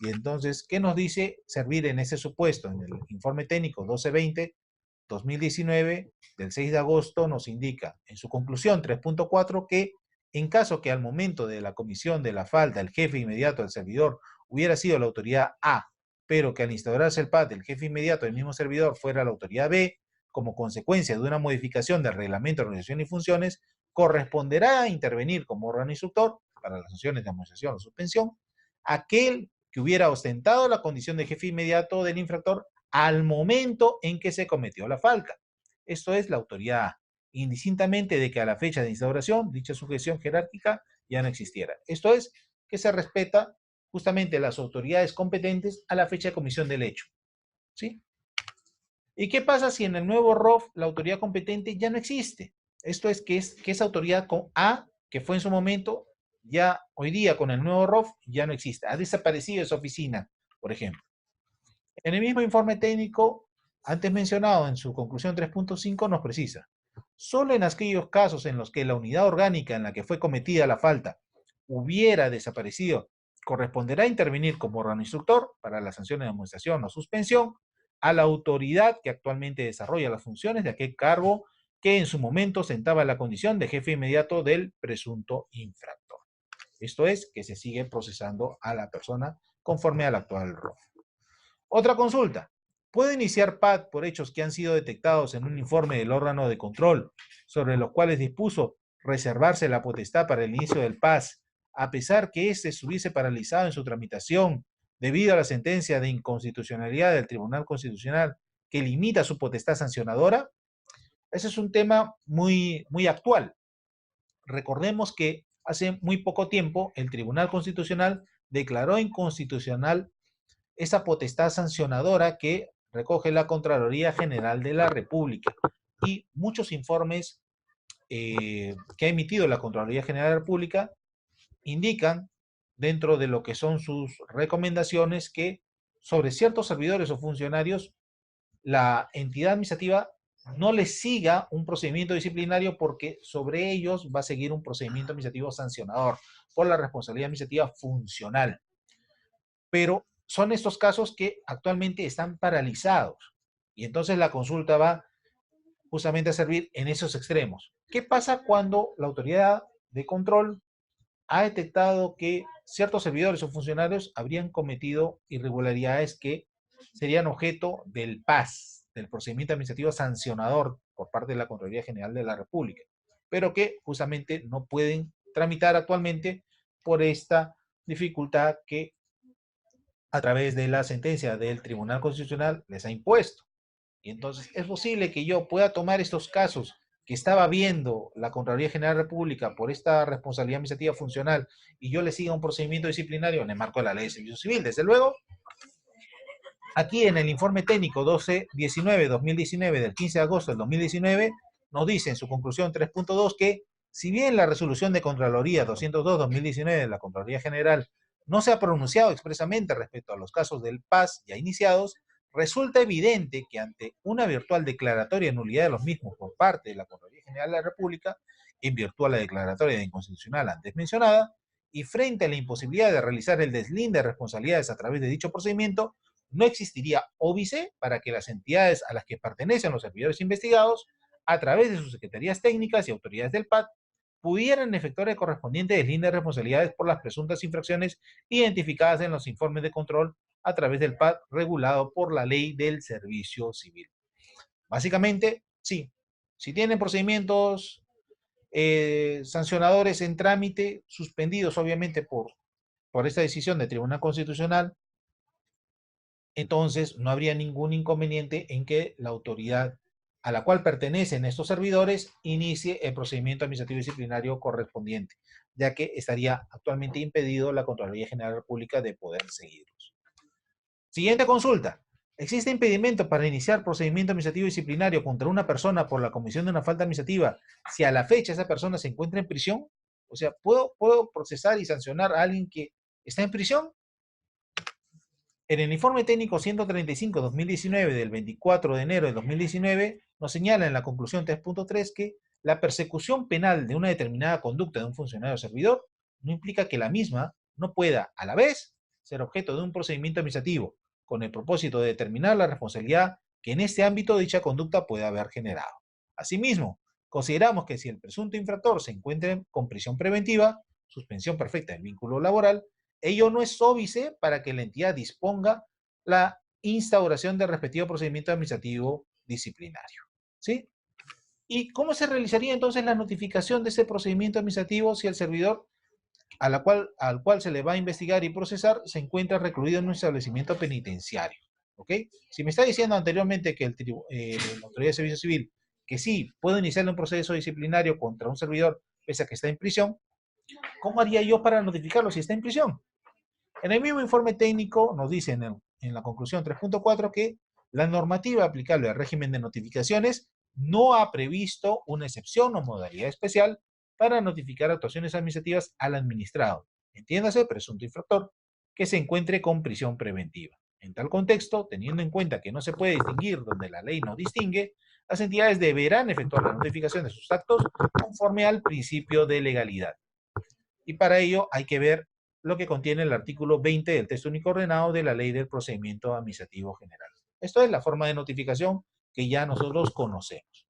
Y entonces, ¿qué nos dice Servir en ese supuesto? En el informe técnico 1220-2019 del 6 de agosto nos indica en su conclusión 3.4 que en caso que al momento de la comisión de la falta el jefe inmediato del servidor hubiera sido la autoridad A, pero que al instaurarse el PAD el jefe inmediato del mismo servidor fuera la autoridad B, como consecuencia de una modificación del reglamento de organización y funciones, corresponderá a intervenir como órgano instructor para las sanciones de amonestación o suspensión aquel que hubiera ostentado la condición de jefe inmediato del infractor al momento en que se cometió la falta. Esto es la autoridad A, indistintamente de que a la fecha de instauración dicha sujeción jerárquica ya no existiera. Esto es que se respeta justamente las autoridades competentes a la fecha de comisión del hecho. ¿Sí? ¿Y qué pasa si en el nuevo ROF la autoridad competente ya no existe? Esto es que esa autoridad con A, que fue en su momento, ya hoy día con el nuevo ROF ya no existe. Ha desaparecido esa oficina, por ejemplo. En el mismo informe técnico, antes mencionado en su conclusión 3.5, nos precisa, solo en aquellos casos en los que la unidad orgánica en la que fue cometida la falta hubiera desaparecido, corresponderá intervenir como órgano instructor para las sanciones de amonestación o suspensión a la autoridad que actualmente desarrolla las funciones de aquel cargo que en su momento sentaba la condición de jefe inmediato del presunto infractor. Esto es, que se sigue procesando a la persona conforme al actual ROF. Otra consulta. ¿Puedo iniciar PAD por hechos que han sido detectados en un informe del órgano de control sobre los cuales dispuso reservarse la potestad para el inicio del PAS, a pesar que éste estuviese paralizado en su tramitación debido a la sentencia de inconstitucionalidad del Tribunal Constitucional que limita su potestad sancionadora? Ese es un tema muy actual. Recordemos que hace muy poco tiempo el Tribunal Constitucional declaró inconstitucional esa potestad sancionadora que recoge la Contraloría General de la República. Y muchos informes que ha emitido la Contraloría General de la República indican, dentro de lo que son sus recomendaciones, que sobre ciertos servidores o funcionarios, la entidad administrativa no les siga un procedimiento disciplinario porque sobre ellos va a seguir un procedimiento administrativo sancionador por la responsabilidad administrativa funcional. Pero son estos casos que actualmente están paralizados y entonces la consulta va justamente a servir en esos extremos. ¿Qué pasa cuando la autoridad de control ha detectado que ciertos servidores o funcionarios habrían cometido irregularidades que serían objeto del PAS, del procedimiento administrativo sancionador por parte de la Contraloría General de la República, pero que justamente no pueden tramitar actualmente por esta dificultad que a través de la sentencia del Tribunal Constitucional les ha impuesto? Y entonces es posible que yo pueda tomar estos casos que estaba viendo la Contraloría General de la República por esta responsabilidad administrativa funcional y yo le siga un procedimiento disciplinario en el marco de la Ley de Servicio Civil. Desde luego, aquí en el informe técnico 1219-2019 del 15 de agosto del 2019, nos dice en su conclusión 3.2 que si bien la resolución de Contraloría 202-2019 de la Contraloría General no se ha pronunciado expresamente respecto a los casos del PAS ya iniciados, resulta evidente que ante una virtual declaratoria de nulidad de los mismos por parte de la Contraloría General de la República, en virtud a la declaratoria de inconstitucional antes mencionada, y frente a la imposibilidad de realizar el deslinde de responsabilidades a través de dicho procedimiento, no existiría óbice para que las entidades a las que pertenecen los servidores investigados, a través de sus secretarías técnicas y autoridades del PAD, pudieran efectuar el correspondiente deslinde de responsabilidades por las presuntas infracciones identificadas en los informes de control a través del PAD regulado por la Ley del Servicio Civil. Básicamente, sí, si tienen procedimientos sancionadores en trámite, suspendidos obviamente por esta decisión del Tribunal Constitucional, entonces no habría ningún inconveniente en que la autoridad a la cual pertenecen estos servidores inicie el procedimiento administrativo disciplinario correspondiente, ya que estaría actualmente impedido la Contraloría General de la República de poder seguirlos. Siguiente consulta. ¿Existe impedimento para iniciar procedimiento administrativo disciplinario contra una persona por la comisión de una falta administrativa si a la fecha esa persona se encuentra en prisión? O sea, ¿puedo procesar y sancionar a alguien que está en prisión? En el informe técnico 135-2019 del 24 de enero de 2019 nos señala en la conclusión 3.3 que la persecución penal de una determinada conducta de un funcionario o servidor no implica que la misma no pueda a la vez ser objeto de un procedimiento administrativo con el propósito de determinar la responsabilidad que en este ámbito dicha conducta puede haber generado. Asimismo, consideramos que si el presunto infractor se encuentra con prisión preventiva, suspensión perfecta del vínculo laboral, ello no es óbice para que la entidad disponga la instauración del respectivo procedimiento administrativo disciplinario. ¿Sí? ¿Y cómo se realizaría entonces la notificación de ese procedimiento administrativo si el servidor al cual se le va a investigar y procesar se encuentra recluido en un establecimiento penitenciario? ¿Ok? Si me está diciendo anteriormente que la Autoridad de Servicio Civil que sí puedo iniciar un proceso disciplinario contra un servidor pese a que está en prisión, ¿cómo haría yo para notificarlo si está en prisión? En el mismo informe técnico nos dice en la conclusión 3.4 que la normativa aplicable al régimen de notificaciones no ha previsto una excepción o modalidad especial para notificar actuaciones administrativas al administrado, entiéndase, presunto infractor, que se encuentre con prisión preventiva. En tal contexto, teniendo en cuenta que no se puede distinguir donde la ley no distingue, las entidades deberán efectuar la notificación de sus actos conforme al principio de legalidad. Y para ello hay que ver lo que contiene el artículo 20 del texto único ordenado de la Ley del Procedimiento Administrativo General. Esto es la forma de notificación que ya nosotros conocemos.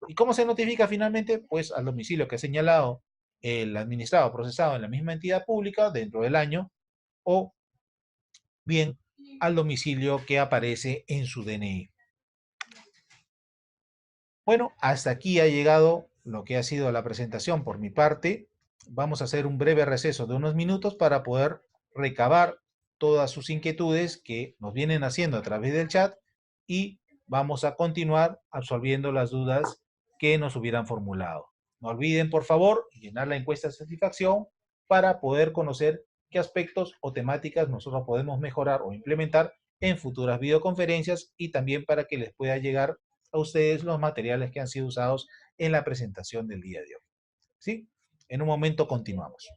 ¿Y cómo se notifica finalmente? Pues al domicilio que ha señalado el administrado procesado en la misma entidad pública dentro del año, o bien al domicilio que aparece en su DNI. Bueno, hasta aquí ha llegado lo que ha sido la presentación por mi parte. Vamos a hacer un breve receso de unos minutos para poder recabar todas sus inquietudes que nos vienen haciendo a través del chat y vamos a continuar absolviendo las dudas que nos hubieran formulado. No olviden, por favor, llenar la encuesta de satisfacción para poder conocer qué aspectos o temáticas nosotros podemos mejorar o implementar en futuras videoconferencias y también para que les pueda llegar a ustedes los materiales que han sido usados en la presentación del día de hoy. ¿Sí? En un momento continuamos.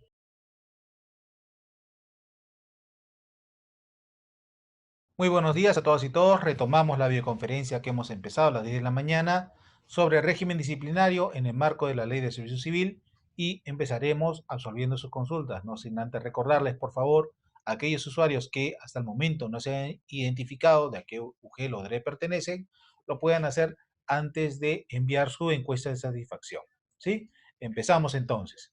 Muy buenos días a todas y todos. Retomamos la videoconferencia que hemos empezado a las 10 de la mañana sobre régimen disciplinario en el marco de la Ley de Servicio Civil y empezaremos absolviendo sus consultas, no sin antes recordarles, por favor, a aquellos usuarios que hasta el momento no se han identificado de a qué UGEL o DRE pertenecen, lo puedan hacer antes de enviar su encuesta de satisfacción. ¿Sí? Empezamos entonces.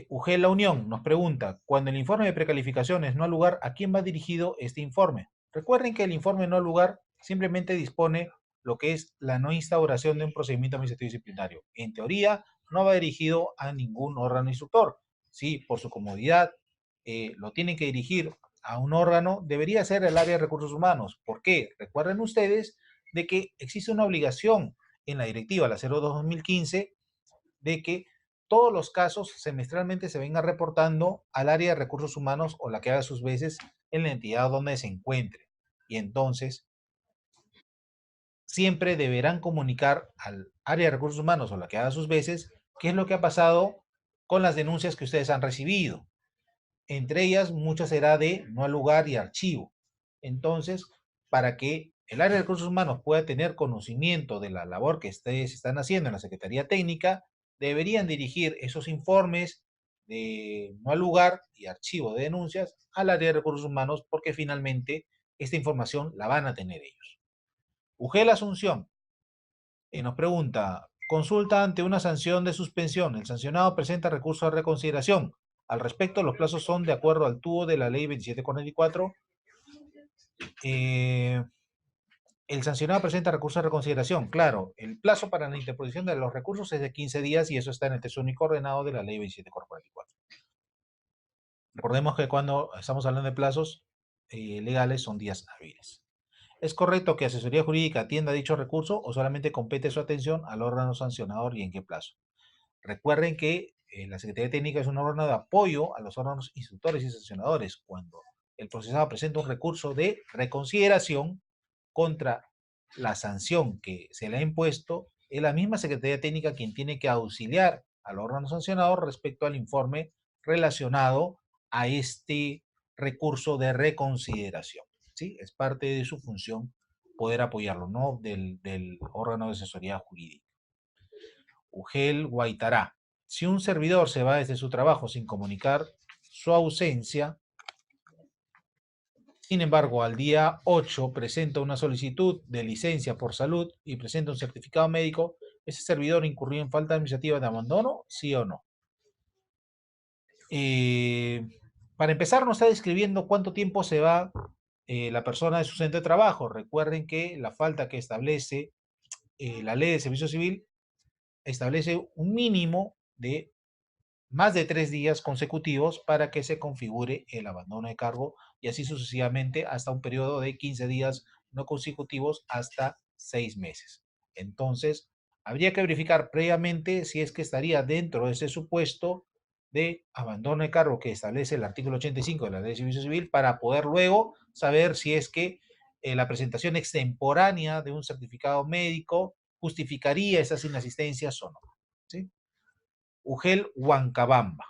UGEL La Unión nos pregunta, cuando el informe de precalificaciones no ha lugar, ¿a quién va dirigido este informe? Recuerden que el informe no ha lugar simplemente dispone lo que es la no instauración de un procedimiento administrativo disciplinario. En teoría, no va dirigido a ningún órgano instructor. Sí, por su comodidad, lo tienen que dirigir a un órgano, debería ser el área de recursos humanos. ¿Por qué? Recuerden ustedes de que existe una obligación en la directiva, la 02-2015, de que todos los casos semestralmente se vengan reportando al área de recursos humanos o la que haga sus veces en la entidad donde se encuentre. Y entonces, siempre deberán comunicar al área de recursos humanos o la que haga sus veces qué es lo que ha pasado con las denuncias que ustedes han recibido. Entre ellas, muchas será de no al lugar y archivo. Entonces, para que el área de recursos humanos pueda tener conocimiento de la labor que ustedes están haciendo en la Secretaría Técnica, deberían dirigir esos informes de no al lugar y archivo de denuncias al área de recursos humanos porque finalmente esta información la van a tener ellos. UGEL Asunción nos pregunta, consulta ante una sanción de suspensión. El sancionado presenta recurso de reconsideración. Al respecto, los plazos son de acuerdo al tubo de la ley 2744. El sancionado presenta recurso de reconsideración. Claro, el plazo para la interposición de los recursos es de 15 días y eso está en el texto único ordenado de la ley 2744. Recordemos que cuando estamos hablando de plazos legales son días hábiles. ¿Es correcto que asesoría jurídica atienda dicho recurso o solamente compete su atención al órgano sancionador y en qué plazo? Recuerden que la Secretaría Técnica es un órgano de apoyo a los órganos instructores y sancionadores. Cuando el procesado presenta un recurso de reconsideración contra la sanción que se le ha impuesto, es la misma Secretaría Técnica quien tiene que auxiliar al órgano sancionador respecto al informe relacionado a este recurso de reconsideración. ¿Sí? Es parte de su función poder apoyarlo, no del órgano de asesoría jurídica. UGEL Guaitará. Si un servidor se va desde su trabajo sin comunicar su ausencia, sin embargo, al día 8 presenta una solicitud de licencia por salud y presenta un certificado médico, ¿ese servidor incurrió en falta administrativa de abandono? ¿Sí o no? Eh, para empezar, nos está describiendo cuánto tiempo se va la persona de su centro de trabajo. Recuerden que la falta que establece la ley de servicio civil establece un mínimo de más de 3 días consecutivos para que se configure el abandono de cargo y así sucesivamente hasta un periodo de 15 días no consecutivos hasta 6 meses. Entonces, habría que verificar previamente si es que estaría dentro de ese supuesto de abandono de cargo que establece el artículo 85 de la Ley de Servicio Civil para poder luego saber si es que la presentación extemporánea de un certificado médico justificaría esas inasistencias o no. ¿Sí? UGEL Huancabamba.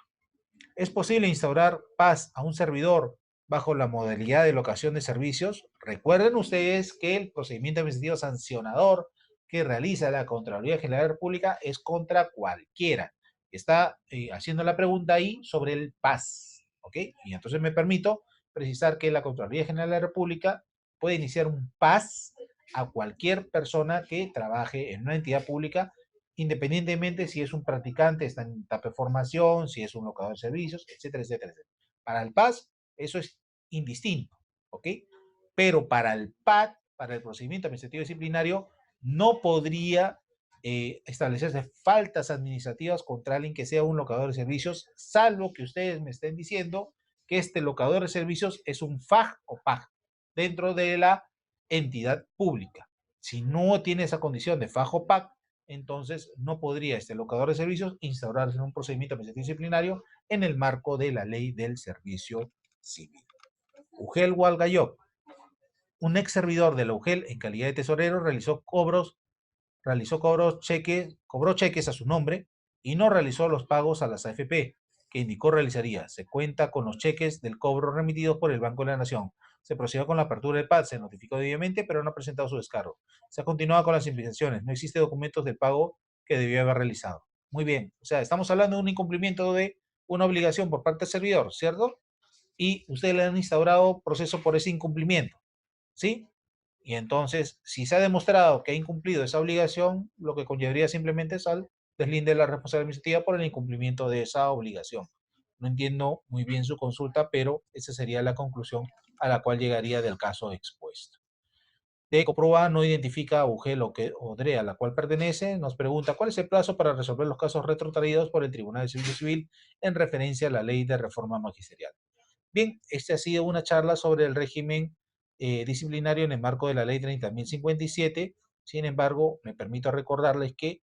¿Es posible instaurar paz a un servidor bajo la modalidad de locación de servicios? Recuerden ustedes que el procedimiento administrativo sancionador que realiza la Contraloría General de la República es contra cualquiera. Está haciendo la pregunta ahí sobre el paz. ¿Ok? Y entonces me permito precisar que la Contraloría General de la República puede iniciar un paz a cualquier persona que trabaje en una entidad pública independientemente si es un practicante, está en etapa de formación, si es un locador de servicios, etcétera, etcétera, etcétera. Para el PAS, eso es indistinto, ¿ok? pero para el PAD, para el procedimiento administrativo disciplinario, no podría establecerse faltas administrativas contra alguien que sea un locador de servicios, salvo que ustedes me estén diciendo que este locador de servicios es un FAG o PAG dentro de la entidad pública. Si no tiene esa condición de FAG o PAG, entonces no podría este locador de servicios instaurarse en un procedimiento administrativo disciplinario en el marco de la ley del servicio civil. Ugel Walgayop, un ex servidor de la UGEL en calidad de tesorero, cobró cheques a su nombre y no realizó los pagos a las AFP, que indicó realizaría. Se cuenta con los cheques del cobro remitidos por el Banco de la Nación. Se procedió con la apertura del PAD, se notificó debidamente, pero no ha presentado su descargo. Se ha continuado con las implicaciones. No existe documentos del pago que debió haber realizado. Muy bien. O sea, estamos hablando de un incumplimiento de una obligación por parte del servidor, ¿cierto? Y ustedes le han instaurado proceso por ese incumplimiento, ¿sí? Y entonces, si se ha demostrado que ha incumplido esa obligación, lo que conllevaría simplemente es al deslinde de la responsabilidad administrativa por el incumplimiento de esa obligación. No entiendo muy bien su consulta, pero esa sería la conclusión a la cual llegaría del caso expuesto. De Coproba no identifica a UGEL o DRE a la cual pertenece. Nos pregunta cuál es el plazo para resolver los casos retrotraídos por el Tribunal de Servicio Civil en referencia a la Ley de Reforma Magisterial. Bien, esta ha sido una charla sobre el régimen disciplinario en el marco de la Ley 30.057. Sin embargo, me permito recordarles que,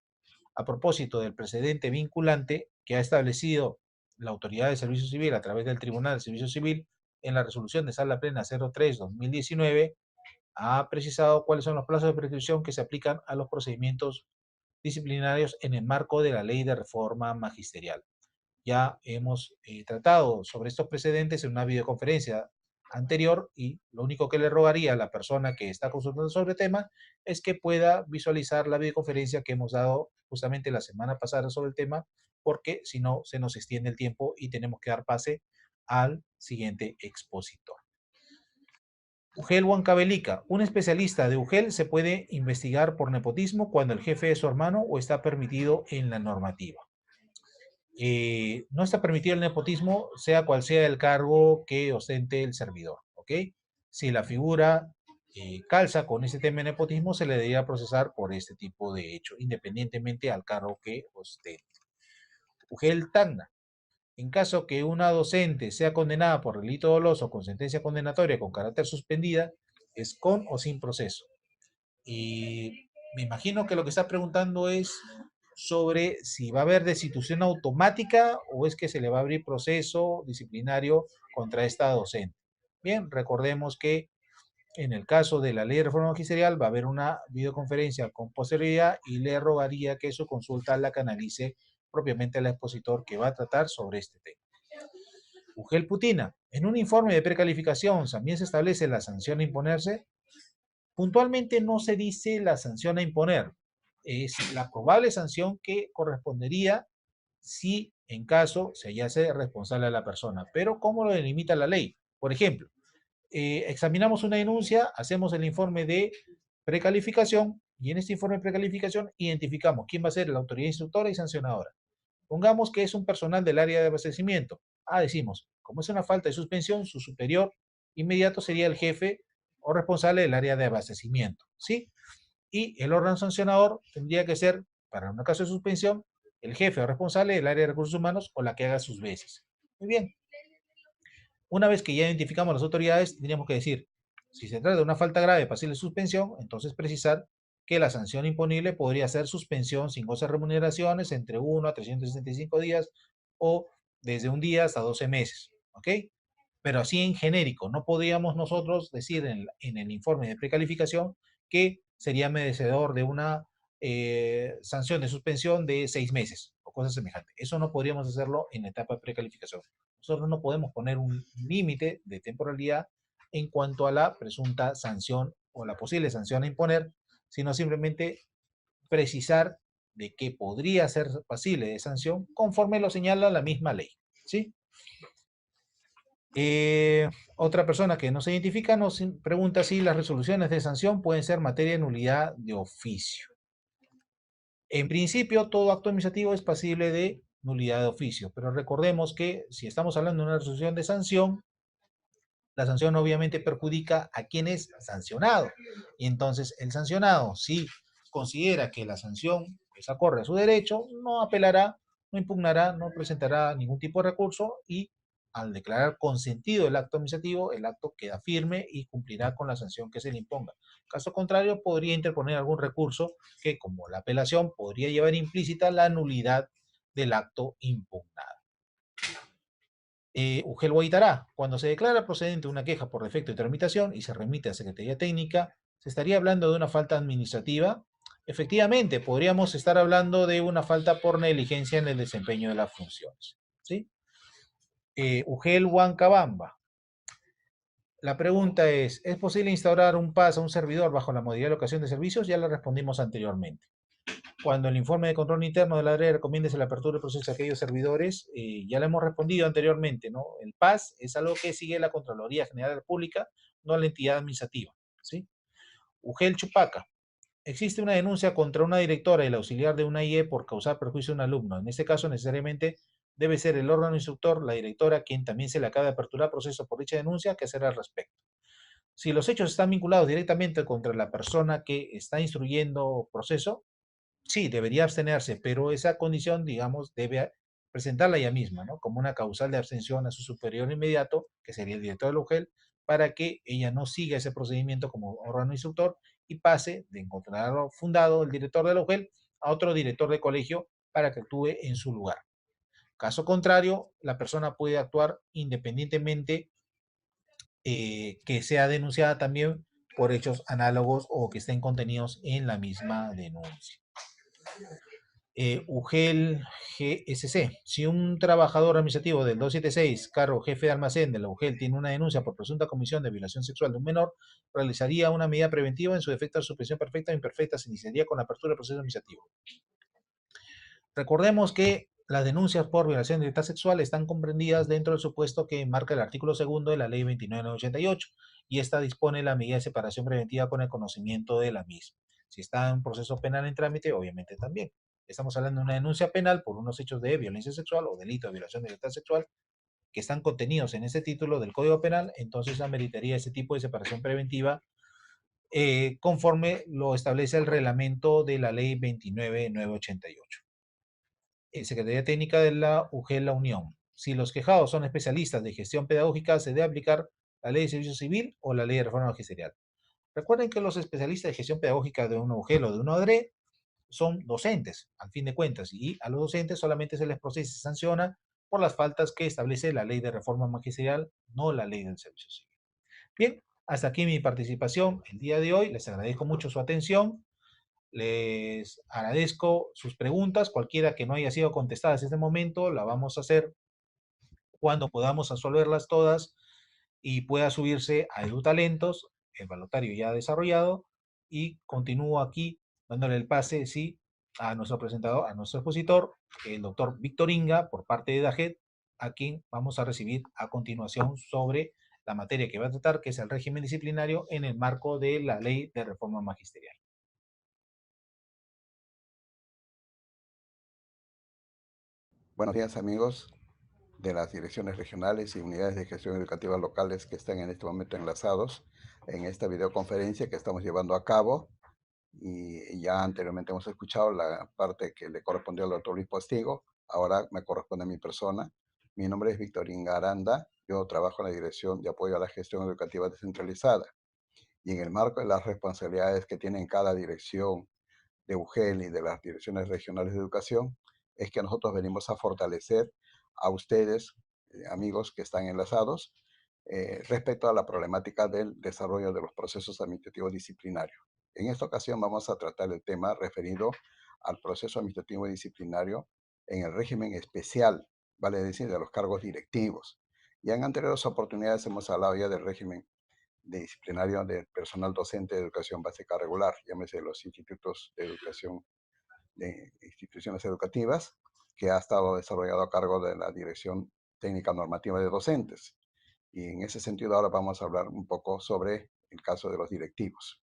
a propósito del precedente vinculante que ha establecido la Autoridad de Servicio Civil a través del Tribunal de Servicio Civil en la resolución de Sala Plena 03/2019, ha precisado cuáles son los plazos de prescripción que se aplican a los procedimientos disciplinarios en el marco de la Ley de Reforma Magisterial. Ya hemos tratado sobre estos precedentes en una videoconferencia anterior y lo único que le rogaría a la persona que está consultando sobre el tema es que pueda visualizar la videoconferencia que hemos dado justamente la semana pasada sobre el tema, porque si no se nos extiende el tiempo y tenemos que dar pase al siguiente expositor. Ugel Huancavelica. Un especialista de Ugel se puede investigar por nepotismo cuando el jefe es su hermano o está permitido en la normativa. No está permitido el nepotismo, sea cual sea el cargo que ostente el servidor, ¿ok? Si la figura calza con ese tema de nepotismo, se le debería procesar por este tipo de hecho, independientemente al cargo que ostente. Ugel Tacna. En caso que una docente sea condenada por delito doloso con sentencia condenatoria con carácter suspendida, es con o sin proceso. Y me imagino que lo que está preguntando es sobre si va a haber destitución automática o es que se le va a abrir proceso disciplinario contra esta docente. Bien, recordemos que en el caso de la ley de reforma magisterial va a haber una videoconferencia con posterioridad y le rogaría que su consulta la canalice propiamente al expositor que va a tratar sobre este tema. Ugel Putina, en un informe de precalificación también se establece la sanción a imponerse. Puntualmente no se dice la sanción a imponer, es la probable sanción que correspondería si en caso se hallase responsable a la persona. Pero ¿cómo lo delimita la ley? Por ejemplo, examinamos una denuncia, hacemos el informe de precalificación y en este informe de precalificación identificamos quién va a ser la autoridad instructora y sancionadora. Pongamos que es un personal del área de abastecimiento. Decimos, como es una falta de suspensión, su superior inmediato sería el jefe o responsable del área de abastecimiento, ¿sí? Y el órgano sancionador tendría que ser, para un caso de suspensión, el jefe o responsable del área de recursos humanos o la que haga sus veces. Muy bien. Una vez que ya identificamos las autoridades, tendríamos que decir, si se trata de una falta grave pasible de suspensión, entonces precisar que la sanción imponible podría ser suspensión sin goce de remuneraciones entre 1 a 365 días o desde un día hasta 12 meses, ¿ok? Pero así en genérico, no podríamos nosotros decir en el informe de precalificación que sería merecedor de una sanción de suspensión de 6 meses o cosas semejantes. Eso no podríamos hacerlo en la etapa de precalificación. Nosotros no podemos poner un límite de temporalidad en cuanto a la presunta sanción o la posible sanción a imponer, sino simplemente precisar de que podría ser pasible de sanción conforme lo señala la misma ley, ¿sí? Otra persona que no se identifica nos pregunta si las resoluciones de sanción pueden ser materia de nulidad de oficio. En principio, todo acto administrativo es pasible de nulidad de oficio, pero recordemos que si estamos hablando de una resolución de sanción, la sanción obviamente perjudica a quien es sancionado. Y entonces el sancionado, si considera que la sanción es acorde a su derecho, no apelará, no impugnará, no presentará ningún tipo de recurso y al declarar consentido el acto administrativo, el acto queda firme y cumplirá con la sanción que se le imponga. Caso contrario, podría interponer algún recurso que, como la apelación, podría llevar implícita la nulidad del acto impugnado. UGEL Guaitará, cuando se declara procedente una queja por defecto de tramitación y se remite a Secretaría Técnica, ¿se estaría hablando de una falta administrativa? Efectivamente, podríamos estar hablando de una falta por negligencia en el desempeño de las funciones. ¿Sí? UGEL Huancabamba. La pregunta ¿es posible instaurar un PAS a un servidor bajo la modalidad de locación de servicios? Ya la respondimos anteriormente. Cuando el informe de control interno de la área recomienda la apertura del proceso de aquellos servidores, ya lo hemos respondido anteriormente, ¿no? El PAS es algo que sigue la Contraloría General de la República, no la entidad administrativa, ¿sí? UGEL Chupaca. Existe una denuncia contra una directora y el auxiliar de una IE por causar perjuicio a un alumno. En este caso, necesariamente debe ser el órgano instructor, la directora, quien también se le acaba de aperturar proceso por dicha denuncia, que hacer al respecto. Si los hechos están vinculados directamente contra la persona que está instruyendo proceso, sí, debería abstenerse, pero esa condición, digamos, debe presentarla ella misma, ¿no? Como una causal de abstención a su superior inmediato, que sería el director del UGEL, para que ella no siga ese procedimiento como órgano instructor y pase de encontrarlo fundado el director del UGEL a otro director de colegio para que actúe en su lugar. Caso contrario, la persona puede actuar independientemente que sea denunciada también por hechos análogos o que estén contenidos en la misma denuncia. UGEL GSC. Si un trabajador administrativo del 276, cargo jefe de almacén de la UGEL, tiene una denuncia por presunta comisión de violación sexual de un menor, realizaría una medida preventiva en su defecto de suspensión perfecta o imperfecta, se iniciaría con la apertura del proceso administrativo. Recordemos que las denuncias por violación de libertad sexual están comprendidas dentro del supuesto que marca el artículo segundo de la ley 2988 y esta dispone la medida de separación preventiva con el conocimiento de la misma. Si está en un proceso penal en trámite, obviamente también. Estamos hablando de una denuncia penal por unos hechos de violencia sexual o delito de violación de libertad sexual que están contenidos en ese título del Código Penal, entonces ameritaría ese tipo de separación preventiva conforme lo establece el reglamento de la ley 29988. Secretaría Técnica de la UGEL La Unión. Si los quejados son especialistas de gestión pedagógica, se debe aplicar la ley de servicio civil o la ley de reforma magisterial. Recuerden que los especialistas de gestión pedagógica de una UGEL o de una ODRE son docentes, al fin de cuentas, y a los docentes solamente se les procesa y se sanciona por las faltas que establece la ley de reforma magisterial, no la ley del servicio civil. Bien, hasta aquí mi participación el día de hoy. Les agradezco mucho su atención. Les agradezco sus preguntas, cualquiera que no haya sido contestada en este momento, la vamos a hacer cuando podamos resolverlas todas y pueda subirse a EduTalentos, el balotario ya desarrollado, y continúo aquí dándole el pase, sí, a nuestro presentador, a nuestro expositor, el doctor Víctor Inga, por parte de DAGET, a quien vamos a recibir a continuación sobre la materia que va a tratar, que es el régimen disciplinario en el marco de la ley de reforma magisterial. Buenos días, amigos de las direcciones regionales y unidades de gestión educativa locales que están en este momento enlazados en esta videoconferencia que estamos llevando a cabo. Y ya anteriormente hemos escuchado la parte que le correspondió al doctor Luis Postigo, ahora me corresponde a mi persona. Mi nombre es Victorín Aranda, yo trabajo en la Dirección de Apoyo a la Gestión Educativa Descentralizada. Y en el marco de las responsabilidades que tienen cada dirección de UGEL y de las direcciones regionales de educación, es que nosotros venimos a fortalecer a ustedes, amigos que están enlazados, respecto a la problemática del desarrollo de los procesos administrativos disciplinarios. En esta ocasión vamos a tratar el tema referido al proceso administrativo disciplinario en el régimen especial, vale decir, de los cargos directivos. Ya en anteriores oportunidades hemos hablado ya del régimen de disciplinario del personal docente de educación básica regular, llámese los institutos de educación de instituciones educativas, que ha estado desarrollado a cargo de la Dirección Técnica Normativa de Docentes. Y en ese sentido ahora vamos a hablar un poco sobre el caso de los directivos.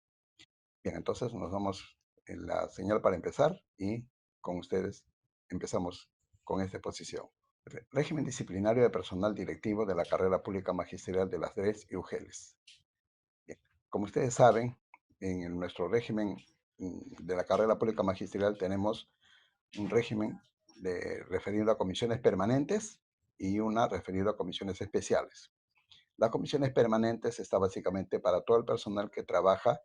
Bien, entonces nos damos en la señal para empezar y con ustedes empezamos con esta exposición. Régimen disciplinario de personal directivo de la carrera pública magisterial de las DRES y UGELES. Bien, como ustedes saben, en nuestro régimen de la carrera pública magisterial tenemos un régimen referido a comisiones permanentes y una referido a comisiones especiales. Las comisiones permanentes está básicamente para todo el personal que trabaja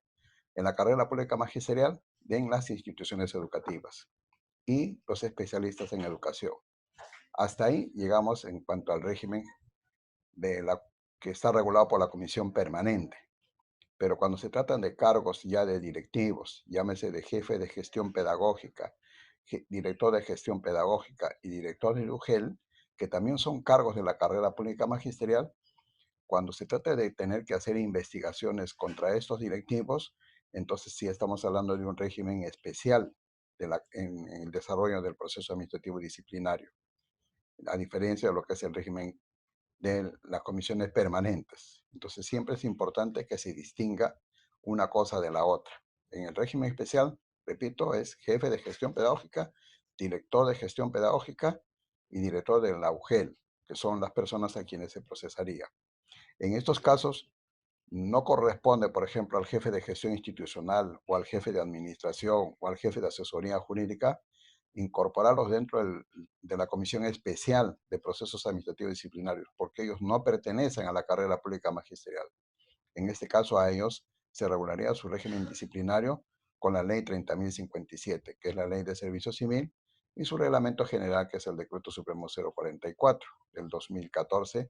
en la carrera pública magisterial en las instituciones educativas y los especialistas en educación. Hasta ahí llegamos en cuanto al régimen que está regulado por la comisión permanente. Pero cuando se tratan de cargos ya de directivos, llámese de jefe de gestión pedagógica, director de gestión pedagógica y director de UGEL, que también son cargos de la carrera pública magisterial, cuando se trata de tener que hacer investigaciones contra estos directivos, entonces sí estamos hablando de un régimen especial en el desarrollo del proceso administrativo disciplinario, a diferencia de lo que es el régimen de las comisiones permanentes. Entonces siempre es importante que se distinga una cosa de la otra. En el régimen especial, repito, es jefe de gestión pedagógica, director de gestión pedagógica y director de la UGEL, que son las personas a quienes se procesaría. En estos casos, no corresponde, por ejemplo, al jefe de gestión institucional o al jefe de administración o al jefe de asesoría jurídica incorporarlos dentro de la Comisión Especial de Procesos Administrativos Disciplinarios, porque ellos no pertenecen a la carrera pública magisterial. En este caso, a ellos se regularía su régimen disciplinario con la Ley 30.057, que es la Ley de Servicio Civil, y su reglamento general, que es el Decreto Supremo 044 del 2014,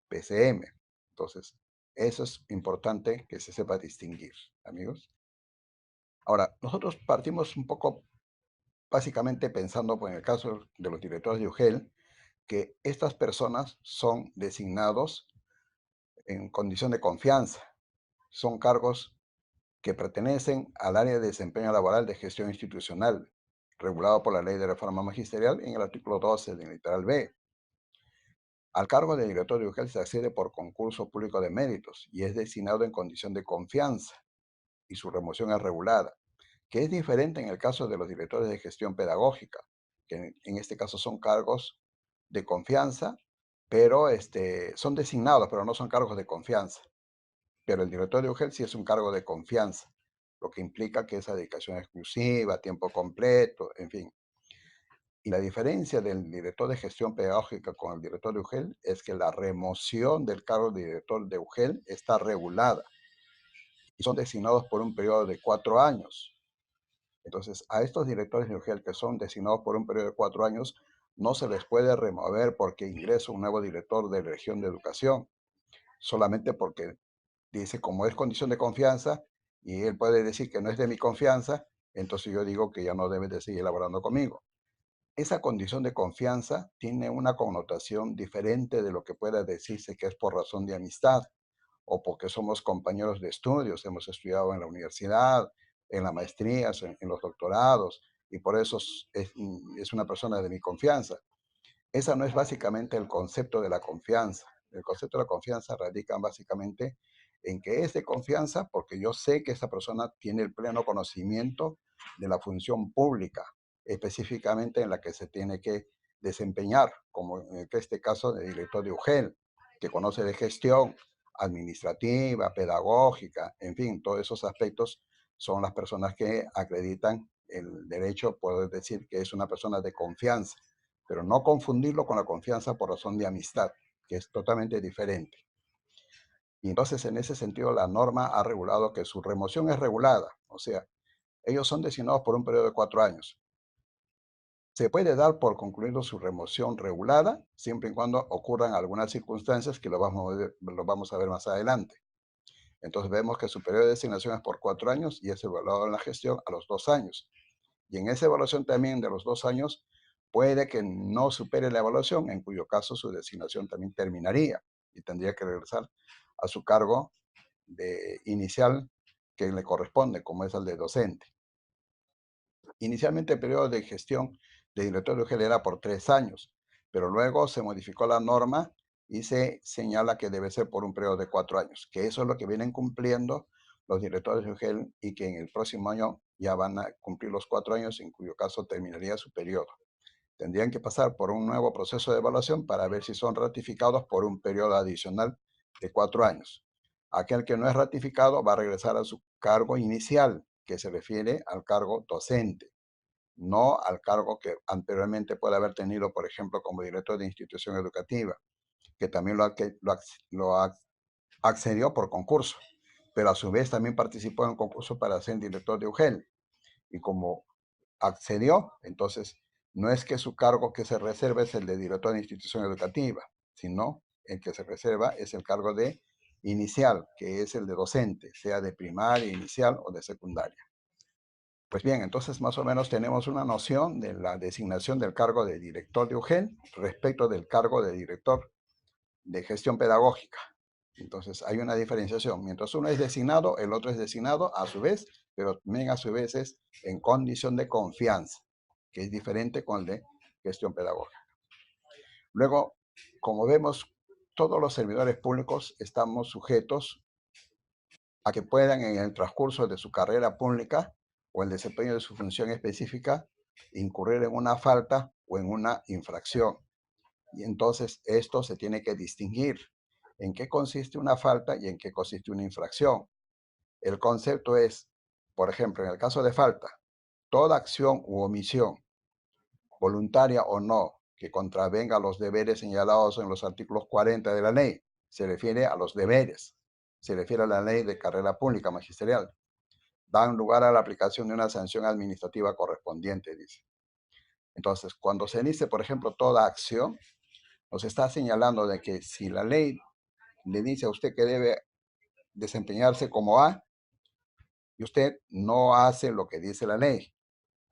PCM. Entonces, eso es importante que se sepa distinguir, amigos. Ahora, nosotros partimos un poco básicamente pensando, pues, en el caso de los directores de UGEL, que estas personas son designados en condición de confianza. Son cargos que pertenecen al área de desempeño laboral de gestión institucional, regulado por la Ley de Reforma Magisterial en el artículo 12 del literal B. Al cargo de director de UGEL se accede por concurso público de méritos y es designado en condición de confianza y su remoción es regulada, que es diferente en el caso de los directores de gestión pedagógica, que en este caso son cargos de confianza, pero son designados, pero no son cargos de confianza. Pero el director de UGEL sí es un cargo de confianza, lo que implica que es a dedicación exclusiva, tiempo completo, en fin. Y la diferencia del director de gestión pedagógica con el director de UGEL es que la remoción del cargo de director de UGEL está regulada y son designados por un periodo de 4 años. Entonces, a estos directores de UGEL que son designados por un periodo de 4 años, no se les puede remover porque ingresa un nuevo director de región de educación, solamente porque dice, como es condición de confianza, y él puede decir que no es de mi confianza, entonces yo digo que ya no debe de seguir elaborando conmigo. Esa condición de confianza tiene una connotación diferente de lo que pueda decirse que es por razón de amistad o porque somos compañeros de estudios, hemos estudiado en la universidad, en las maestrías, en los doctorados, y por eso es una persona de mi confianza. Esa no es básicamente el concepto de la confianza. El concepto de la confianza radica básicamente en que es de confianza porque yo sé que esa persona tiene el pleno conocimiento de la función pública, específicamente en la que se tiene que desempeñar, como en este caso de director de UGEL, que conoce de gestión administrativa, pedagógica, en fin, todos esos aspectos son las personas que acreditan el derecho, poder decir que es una persona de confianza, pero no confundirlo con la confianza por razón de amistad, que es totalmente diferente. Y entonces, en ese sentido, la norma ha regulado que su remoción es regulada, o sea, ellos son designados por un periodo de 4 años. Se puede dar por concluido su remoción regulada, siempre y cuando ocurran algunas circunstancias que lo vamos a ver más adelante. Entonces vemos que su periodo de designación es por 4 años y es evaluado en la gestión a los 2 años. Y en esa evaluación también de los 2 años puede que no supere la evaluación, en cuyo caso su designación también terminaría y tendría que regresar a su cargo inicial que le corresponde, como es el de docente. Inicialmente el periodo de gestión de director de UGEL era por 3 años, pero luego se modificó la norma y se señala que debe ser por un periodo de 4 años, que eso es lo que vienen cumpliendo los directores de UGEL y que en el próximo año ya van a cumplir los 4 años, en cuyo caso terminaría su periodo. Tendrían que pasar por un nuevo proceso de evaluación para ver si son ratificados por un periodo adicional de 4 años. Aquel que no es ratificado va a regresar a su cargo inicial, que se refiere al cargo docente, no al cargo que anteriormente puede haber tenido, por ejemplo, como director de institución educativa, que también accedió por concurso, pero a su vez también participó en un concurso para ser director de UGEL. Y como accedió, entonces no es que su cargo que se reserva es el de director de institución educativa, sino el que se reserva es el cargo de inicial, que es el de docente, sea de primaria, inicial o de secundaria. Pues bien, entonces más o menos tenemos una noción de la designación del cargo de director de UGEL respecto del cargo de director de gestión pedagógica. Entonces hay una diferenciación. Mientras uno es designado, el otro es designado a su vez, pero también a su vez es en condición de confianza, que es diferente con el de gestión pedagógica. Luego, como vemos, todos los servidores públicos estamos sujetos a que puedan en el transcurso de su carrera pública o el desempeño de su función específica incurrir en una falta o en una infracción. Y entonces esto se tiene que distinguir en qué consiste una falta y en qué consiste una infracción. El concepto es, por ejemplo, en el caso de falta, toda acción u omisión, voluntaria o no, que contravenga los deberes señalados en los artículos 40 de la ley, se refiere a los deberes, se refiere a la ley de carrera pública magisterial, dan lugar a la aplicación de una sanción administrativa correspondiente, dice. Entonces, cuando se dice, por ejemplo, toda acción, nos está señalando de que si la ley le dice a usted que debe desempeñarse como A y usted no hace lo que dice la ley,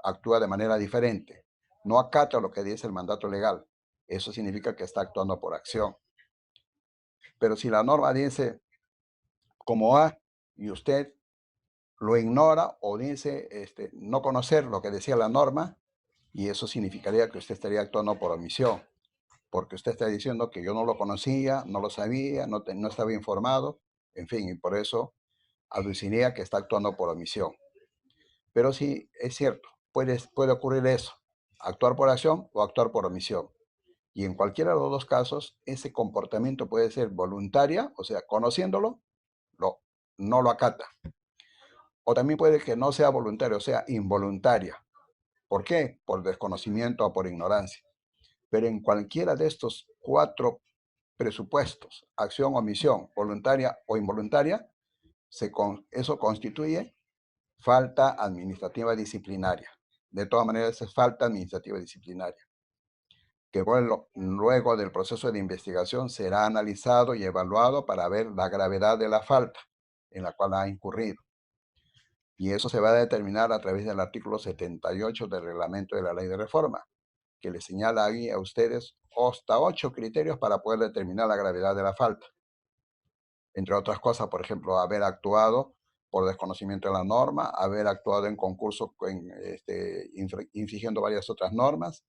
actúa de manera diferente, no acata lo que dice el mandato legal, eso significa que está actuando por acción. Pero si la norma dice como A y usted lo ignora o dice no conocer lo que decía la norma, y eso significaría que usted estaría actuando por omisión, porque usted está diciendo que yo no lo conocía, no lo sabía, no estaba informado, en fin, y por eso aduciría que está actuando por omisión. Pero sí, es cierto, puede ocurrir eso, actuar por acción o actuar por omisión. Y en cualquiera de los dos casos, ese comportamiento puede ser voluntaria, o sea, conociéndolo, lo, no lo acata. O también puede que no sea voluntario, o sea, involuntaria. ¿Por qué? Por desconocimiento o por ignorancia. Pero en cualquiera de estos 4 presupuestos, acción, omisión, voluntaria o involuntaria, eso constituye falta administrativa disciplinaria. De todas maneras, es falta administrativa disciplinaria, que luego del proceso de investigación será analizado y evaluado para ver la gravedad de la falta en la cual ha incurrido. Y eso se va a determinar a través del artículo 78 del reglamento de la ley de reforma, que le señala ahí a ustedes hasta 8 criterios para poder determinar la gravedad de la falta. Entre otras cosas, por ejemplo, haber actuado por desconocimiento de la norma, haber actuado en concurso infringiendo varias otras normas,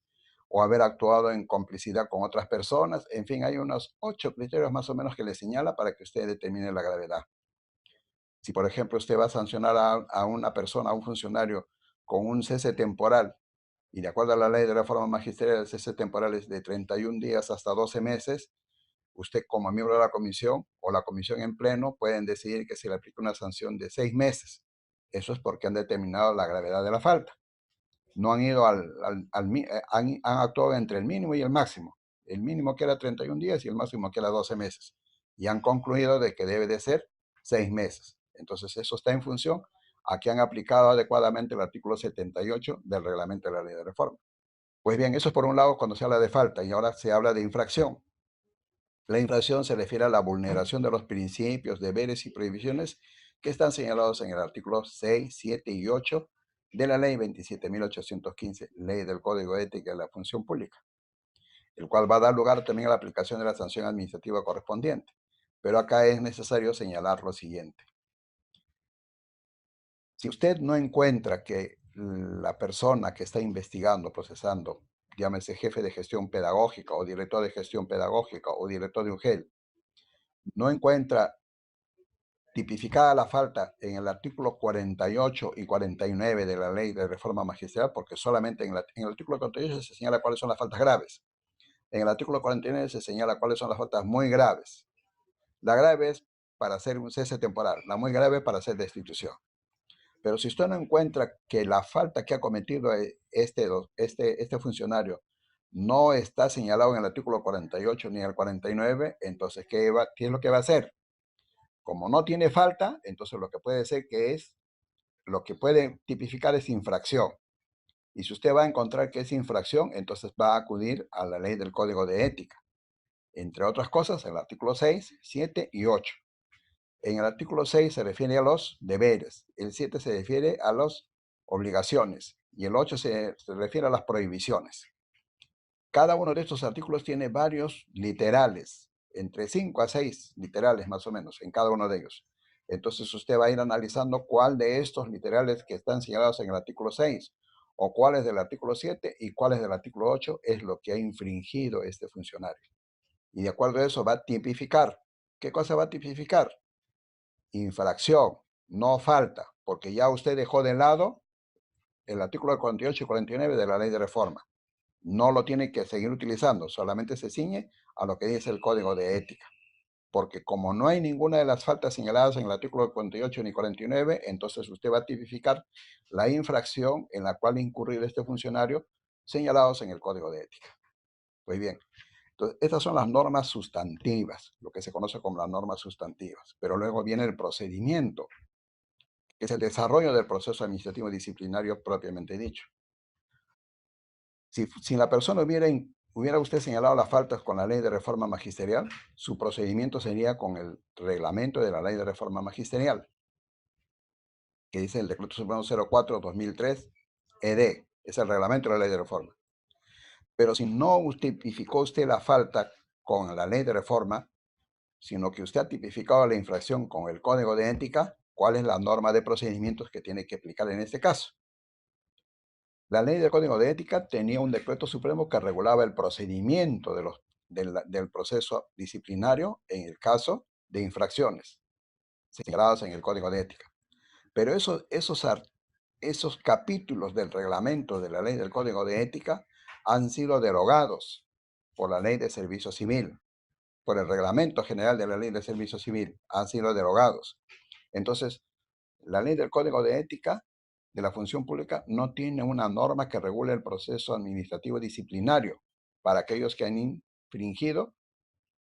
o haber actuado en complicidad con otras personas. En fin, hay unos 8 criterios más o menos que le señala para que usted determine la gravedad. Si, por ejemplo, usted va a sancionar a una persona, a un funcionario, con un cese temporal, y de acuerdo a la ley de reforma magisterial, el cese temporal es de 31 días hasta 12 meses, usted como miembro de la comisión o la comisión en pleno pueden decidir que se le aplique una sanción de 6 meses. Eso es porque han determinado la gravedad de la falta. No han ido han actuado entre el mínimo y el máximo. El mínimo que era 31 días y el máximo que era 12 meses. Y han concluido de que debe de ser 6 meses. Entonces eso está en función a que han aplicado adecuadamente el artículo 78 del reglamento de la ley de reforma. Pues bien, eso es por un lado cuando se habla de falta y ahora se habla de infracción. La infracción se refiere a la vulneración de los principios, deberes y prohibiciones que están señalados en el artículo 6, 7 y 8 de la ley 27.815, ley del Código de Ética de la Función Pública, el cual va a dar lugar también a la aplicación de la sanción administrativa correspondiente. Pero acá es necesario señalar lo siguiente. Si usted no encuentra que la persona que está investigando, procesando, llámese jefe de gestión pedagógica o director de gestión pedagógica o director de UGEL, no encuentra tipificada la falta en el artículo 48 y 49 de la Ley de Reforma Magisterial, porque solamente en el artículo 48 se señala cuáles son las faltas graves. En el artículo 49 se señala cuáles son las faltas muy graves. La grave es para hacer un cese temporal, la muy grave para hacer destitución. Pero si usted no encuentra que la falta que ha cometido este funcionario no está señalado en el artículo 48 ni en el 49, entonces, ¿qué es lo que va a hacer? Como no tiene falta, entonces lo que puede tipificar es infracción. Y si usted va a encontrar que es infracción, entonces va a acudir a la ley del Código de Ética. Entre otras cosas, el artículo 6, 7 y 8. En el artículo 6 se refiere a los deberes, el 7 se refiere a las obligaciones y el 8 se refiere a las prohibiciones. Cada uno de estos artículos tiene varios literales, entre 5 a 6 literales más o menos en cada uno de ellos. Entonces usted va a ir analizando cuál de estos literales que están señalados en el artículo 6 o cuál es del artículo 7 y cuál es del artículo 8 es lo que ha infringido este funcionario. Y de acuerdo a eso va a tipificar. ¿Qué cosa va a tipificar? Infracción, no falta, porque ya usted dejó de lado el artículo 48 y 49 de la Ley de Reforma. No lo tiene que seguir utilizando, solamente se ciñe a lo que dice el Código de Ética. Porque como no hay ninguna de las faltas señaladas en el artículo 48 ni 49, entonces usted va a tipificar la infracción en la cual incurrir este funcionario señalados en el Código de Ética. Pues bien, entonces, estas son las normas sustantivas, lo que se conoce como las normas sustantivas. Pero luego viene el procedimiento, que es el desarrollo del proceso administrativo disciplinario propiamente dicho. Si la persona hubiera usted señalado las faltas con la ley de reforma magisterial, su procedimiento sería con el reglamento de la ley de reforma magisterial, que dice el decreto supremo 04/2003 ED, es el reglamento de la ley de reforma. Pero si no tipificó usted la falta con la ley de reforma, sino que usted ha tipificado la infracción con el Código de Ética, ¿cuál es la norma de procedimientos que tiene que aplicar en este caso? La ley del Código de Ética tenía un decreto supremo que regulaba el procedimiento del proceso disciplinario en el caso de infracciones señaladas en el Código de Ética. Pero esos capítulos del reglamento de la ley del Código de Ética han sido derogados por la ley de servicio civil, por el reglamento general de la ley de servicio civil, han sido derogados. Entonces, la ley del Código de Ética de la Función Pública no tiene una norma que regule el proceso administrativo disciplinario para aquellos que han infringido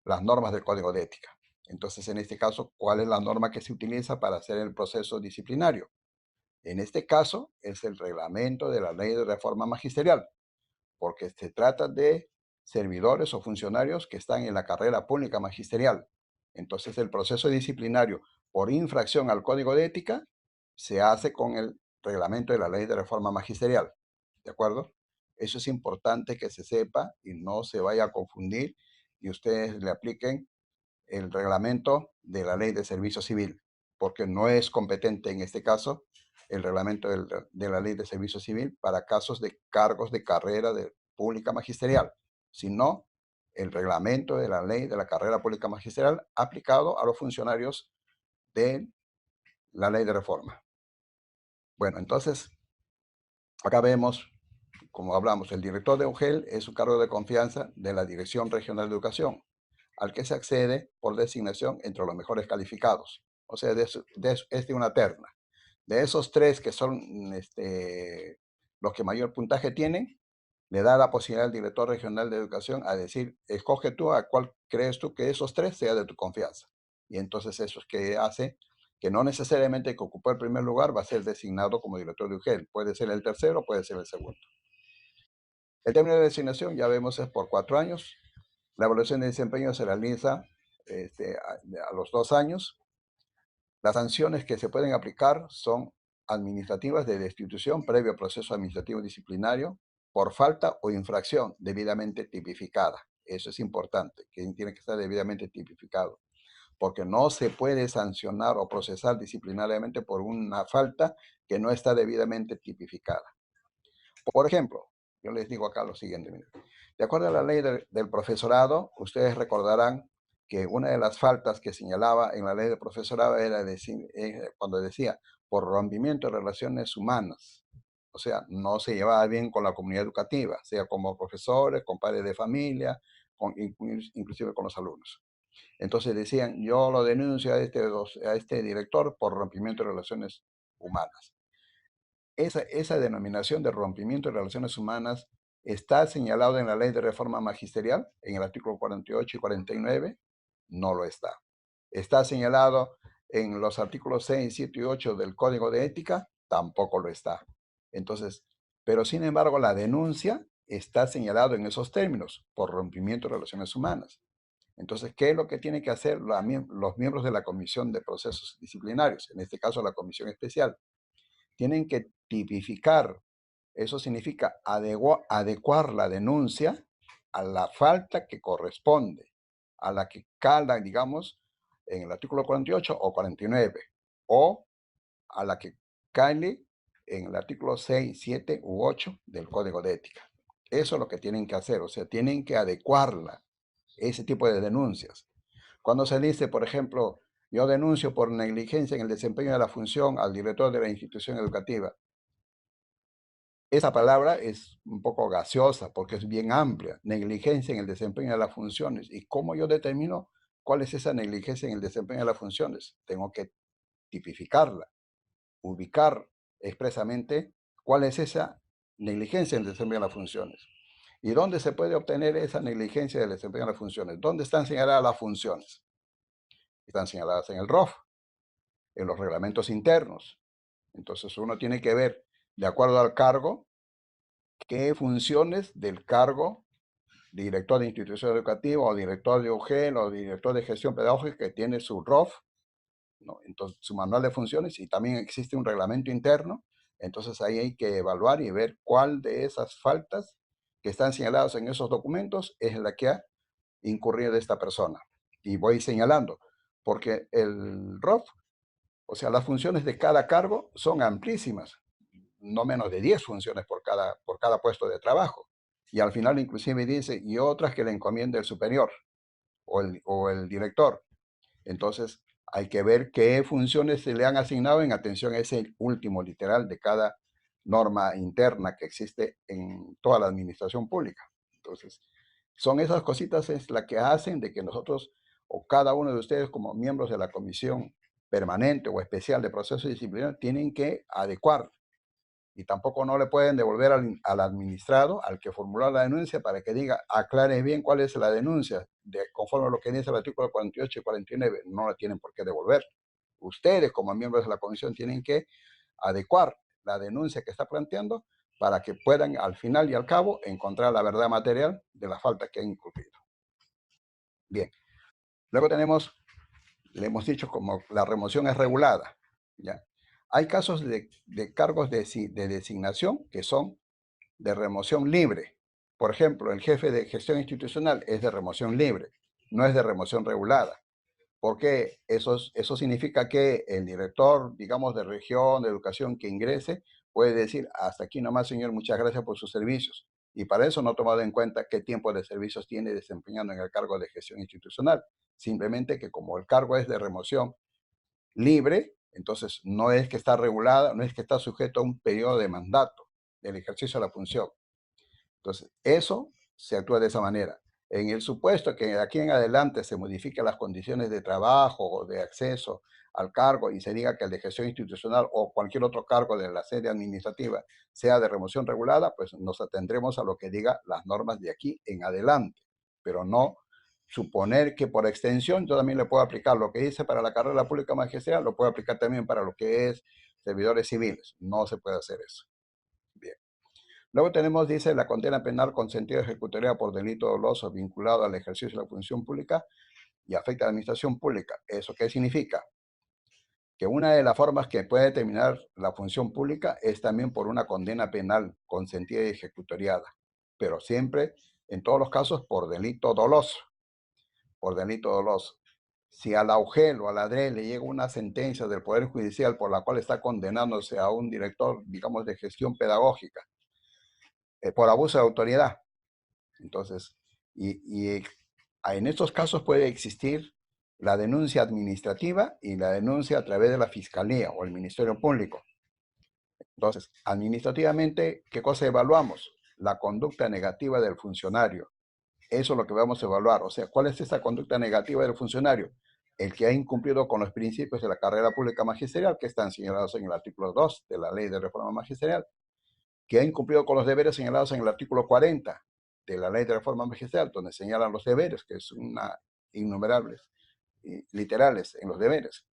las normas del Código de Ética. Entonces, en este caso, ¿cuál es la norma que se utiliza para hacer el proceso disciplinario? En este caso, es el reglamento de la Ley de Reforma Magisterial, porque se trata de servidores o funcionarios que están en la carrera pública magisterial. Entonces, el proceso disciplinario por infracción al Código de Ética se hace con el reglamento de la Ley de Reforma Magisterial. ¿De acuerdo? Eso es importante que se sepa y no se vaya a confundir y ustedes le apliquen el reglamento de la Ley de Servicio Civil, porque no es competente en este caso el reglamento de la Ley de Servicio Civil para casos de cargos de carrera pública magisterial, sino el reglamento de la Ley de la Carrera Pública Magisterial aplicado a los funcionarios de la Ley de Reforma. Bueno, entonces, acá vemos, como hablamos, el director de UGEL es un cargo de confianza de la Dirección Regional de Educación, al que se accede por designación entre los mejores calificados. O sea, es de una terna. De esos tres que son los que mayor puntaje tienen, le da la posibilidad al director regional de educación a decir, escoge tú a cuál crees tú que esos tres sea de tu confianza. Y entonces eso es que hace que no necesariamente que ocupó el primer lugar va a ser designado como director de UGEL. Puede ser el tercero, puede ser el segundo. El término de designación, ya vemos, es por 4 años. La evaluación de desempeño se realiza a los 2 años. Las sanciones que se pueden aplicar son administrativas de destitución previo proceso administrativo disciplinario por falta o infracción debidamente tipificada. Eso es importante, que tiene que estar debidamente tipificado, porque no se puede sancionar o procesar disciplinariamente por una falta que no está debidamente tipificada. Por ejemplo, yo les digo acá lo siguiente. Miren. De acuerdo a la ley del profesorado, ustedes recordarán que una de las faltas que señalaba en la ley de profesorado era cuando decía por rompimiento de relaciones humanas. O sea, no se llevaba bien con la comunidad educativa, sea como profesores, con padres de familia, inclusive con los alumnos. Entonces decían, yo lo denuncio a este director por rompimiento de relaciones humanas. Esa denominación de rompimiento de relaciones humanas está señalado en la ley de reforma magisterial, en el artículo 48 y 49, no lo está. Está señalado en los artículos 6, 7 y 8 del Código de Ética, tampoco lo está. Entonces, pero sin embargo la denuncia está señalado en esos términos, por rompimiento de relaciones humanas. Entonces, ¿qué es lo que tienen que hacer los miembros de la Comisión de Procesos Disciplinarios? En este caso, la Comisión Especial. Tienen que tipificar, eso significa adecuar la denuncia a la falta que corresponde, a la que cala, digamos, en el artículo 48 o 49, o a la que cale en el artículo 6, 7 u 8 del Código de Ética. Eso es lo que tienen que hacer, o sea, tienen que adecuarla, ese tipo de denuncias. Cuando se dice, por ejemplo, yo denuncio por negligencia en el desempeño de la función al director de la institución educativa, esa palabra es un poco gaseosa porque es bien amplia. Negligencia en el desempeño de las funciones. ¿Y cómo yo determino cuál es esa negligencia en el desempeño de las funciones? Tengo que tipificarla, ubicar expresamente cuál es esa negligencia en el desempeño de las funciones. ¿Y dónde se puede obtener esa negligencia del desempeño de las funciones? ¿Dónde están señaladas las funciones? Están señaladas en el ROF, en los reglamentos internos. Entonces uno tiene que ver, de acuerdo al cargo, qué funciones del cargo director de institución educativa o director de UGEL o director de gestión pedagógica que tiene su ROF, ¿no? Entonces, su manual de funciones, y también existe un reglamento interno. Entonces ahí hay que evaluar y ver cuál de esas faltas que están señaladas en esos documentos es la que ha incurrido esta persona. Y voy señalando, porque el ROF, o sea, las funciones de cada cargo son amplísimas, no menos de 10 funciones por cada puesto de trabajo. Y al final inclusive dice, y otras que le encomiende el superior o el director. Entonces hay que ver qué funciones se le han asignado en atención a ese último literal de cada norma interna que existe en toda la administración pública. Entonces, son esas cositas es la que hacen de que nosotros o cada uno de ustedes como miembros de la comisión permanente o especial de procesos disciplinarios tienen que adecuar y tampoco no le pueden devolver al administrado, al que formuló la denuncia, para que diga, aclare bien cuál es la denuncia, conforme a lo que dice el artículo 48 y 49, no la tienen por qué devolver. Ustedes, como miembros de la comisión, tienen que adecuar la denuncia que está planteando para que puedan, al final y al cabo, encontrar la verdad material de la falta que han incurrido. Bien, luego tenemos, le hemos dicho como la remoción es regulada, ¿ya? Hay casos de cargos de designación que son de remoción libre. Por ejemplo, el jefe de gestión institucional es de remoción libre, no es de remoción regulada, porque eso significa que el director, digamos, de región, de educación que ingrese, puede decir, hasta aquí nomás, señor, muchas gracias por sus servicios. Y para eso no ha tomado en cuenta qué tiempo de servicios tiene desempeñando en el cargo de gestión institucional. Simplemente que como el cargo es de remoción libre, entonces no es que está regulada, no es que está sujeto a un periodo de mandato del ejercicio de la función. Entonces, eso se actúa de esa manera. En el supuesto que de aquí en adelante se modifiquen las condiciones de trabajo o de acceso al cargo y se diga que el de gestión institucional o cualquier otro cargo de la sede administrativa sea de remoción regulada, pues nos atendremos a lo que diga las normas de aquí en adelante, pero no suponer que por extensión yo también le puedo aplicar lo que hice para la carrera pública magisterial, lo puedo aplicar también para lo que es servidores civiles. No se puede hacer eso. Bien. Luego tenemos, dice, la condena penal con sentido ejecutoria por delito doloso vinculado al ejercicio de la función pública y afecta a la administración pública. ¿Eso qué significa? Que una de las formas que puede terminar la función pública es también por una condena penal consentida y ejecutoriada, pero siempre, en todos los casos, por delito doloso. Por delito doloso. Si a la UGEL o a la DRE le llega una sentencia del Poder Judicial por la cual está condenándose a un director, digamos, de gestión pedagógica, por abuso de autoridad. Entonces, y En estos casos puede existir la denuncia administrativa y la denuncia a través de la Fiscalía o el Ministerio Público. Entonces, administrativamente, ¿qué cosa evaluamos? La conducta negativa del funcionario. Eso es lo que vamos a evaluar. O sea, ¿cuál es esa conducta negativa del funcionario? El que ha incumplido con los principios de la carrera pública magisterial, que están señalados en el artículo 2 de la Ley de Reforma Magisterial, que ha incumplido con los deberes señalados en el artículo 40 de la Ley de Reforma Magisterial, donde señalan los deberes, que es innumerables, literales en los deberes.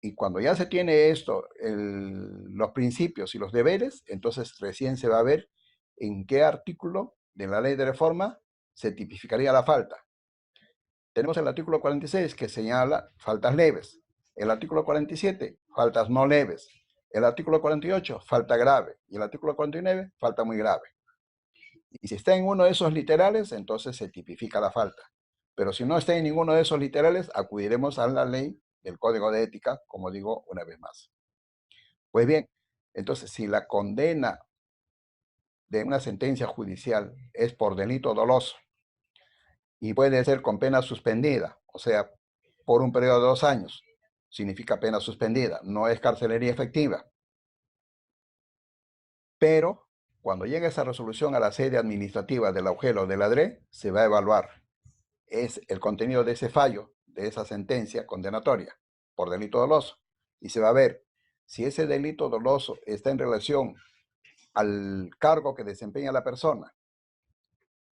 Y cuando ya se tiene esto, los principios y los deberes, entonces recién se va a ver en qué artículo de la Ley de Reforma se tipificaría la falta. Tenemos el artículo 46 que señala faltas leves. El artículo 47, faltas no leves. El artículo 48, falta grave. Y el artículo 49, falta muy grave. Y si está en uno de esos literales, entonces se tipifica la falta. Pero si no está en ninguno de esos literales, acudiremos a la ley del Código de Ética, como digo una vez más. Pues bien, entonces si la condena de una sentencia judicial es por delito doloso y puede ser con pena suspendida, o sea, por un periodo de 2 años, significa pena suspendida, no es carcelería efectiva. Pero cuando llegue esa resolución a la sede administrativa del AUGEL o de la DRE, se va a evaluar es el contenido de ese fallo, de esa sentencia condenatoria por delito doloso. Y se va a ver si ese delito doloso está en relación al cargo que desempeña la persona.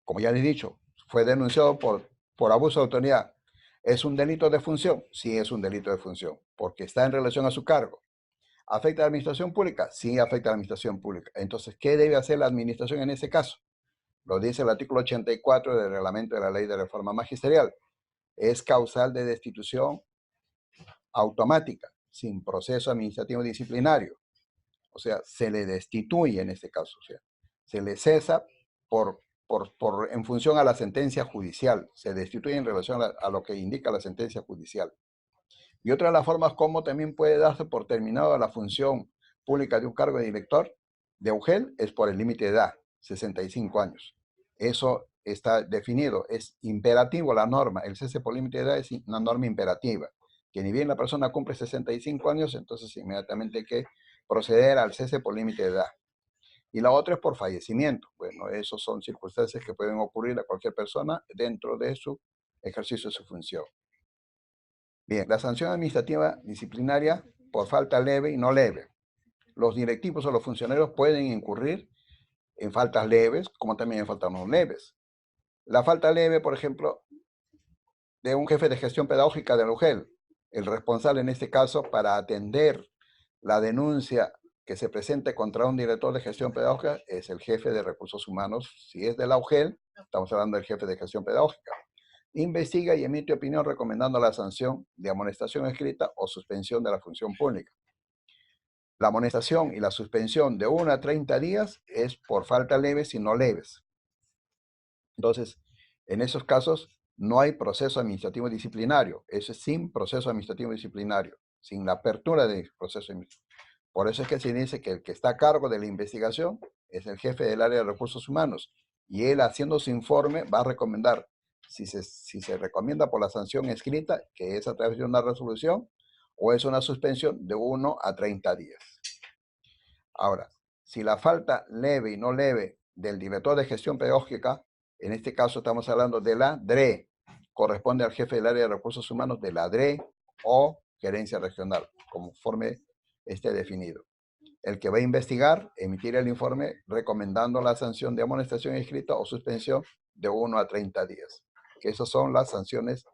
Como ya les he dicho, fue denunciado por abuso de autoridad. ¿Es un delito de función? Sí, es un delito de función, porque está en relación a su cargo. ¿Afecta a la administración pública? Sí, afecta a la administración pública. Entonces, ¿qué debe hacer la administración en ese caso? Lo dice el artículo 84 del reglamento de la Ley de Reforma Magisterial. Es causal de destitución automática, sin proceso administrativo disciplinario. O sea, se le destituye en este caso. O sea, se le cesa en función a la sentencia judicial. Se destituye en relación a lo que indica la sentencia judicial. Y otra de las formas como también puede darse por terminada la función pública de un cargo de director de UGEL es por el límite de edad, 65 años. Eso está definido, es imperativo la norma. El cese por límite de edad es una norma imperativa, que ni bien la persona cumple 65 años, entonces inmediatamente hay que proceder al cese por límite de edad. Y la otra es por fallecimiento. Bueno, esas son circunstancias que pueden ocurrir a cualquier persona dentro de su ejercicio de su función. Bien, la sanción administrativa disciplinaria por falta leve y no leve. Los directivos o los funcionarios pueden incurrir en faltas leves, como también en faltas no leves. La falta leve, por ejemplo, de un jefe de gestión pedagógica de la UGEL, el responsable en este caso para atender la denuncia que se presente contra un director de gestión pedagógica es el jefe de recursos humanos. Si es de la UGEL, estamos hablando del jefe de gestión pedagógica. Investiga y emite opinión recomendando la sanción de amonestación escrita o suspensión de la función pública. La amonestación y la suspensión de 1 a 30 días es por falta leves y no leves. Entonces, en esos casos no hay proceso administrativo disciplinario. Eso es sin proceso administrativo disciplinario, sin la apertura de proceso administrativo. Por eso es que se dice que el que está a cargo de la investigación es el jefe del área de recursos humanos y él, haciendo su informe, va a recomendar si se recomienda por la sanción escrita, que es a través de una resolución, o es una suspensión de 1 a 30 días. Ahora, si la falta leve y no leve del director de gestión pedagógica, en este caso estamos hablando de la DRE, corresponde al jefe del área de recursos humanos de la DRE o gerencia regional, conforme esté definido. El que va a investigar, emitir el informe recomendando la sanción de amonestación escrita o suspensión de 1 a 30 días. Que esas son las sanciones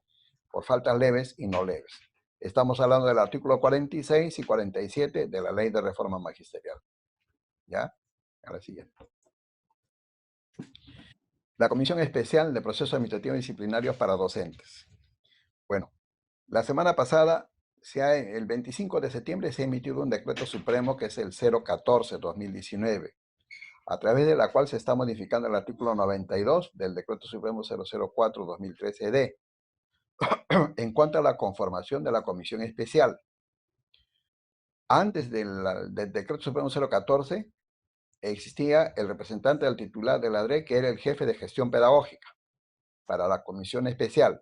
por faltas leves y no leves. Estamos hablando del artículo 46 y 47 de la Ley de Reforma Magisterial. ¿Ya? A la siguiente. La Comisión Especial de Procesos Administrativos Disciplinarios para Docentes. Bueno, la semana pasada, el 25 de septiembre, se ha emitido un decreto supremo que es el 014-2019, a través de la cual se está modificando el artículo 92 del decreto supremo 004-2013-D, en cuanto a la conformación de la Comisión Especial. Antes del decreto supremo 014, existía el representante del titular de la DRE, que era el jefe de gestión pedagógica. para la comisión especial,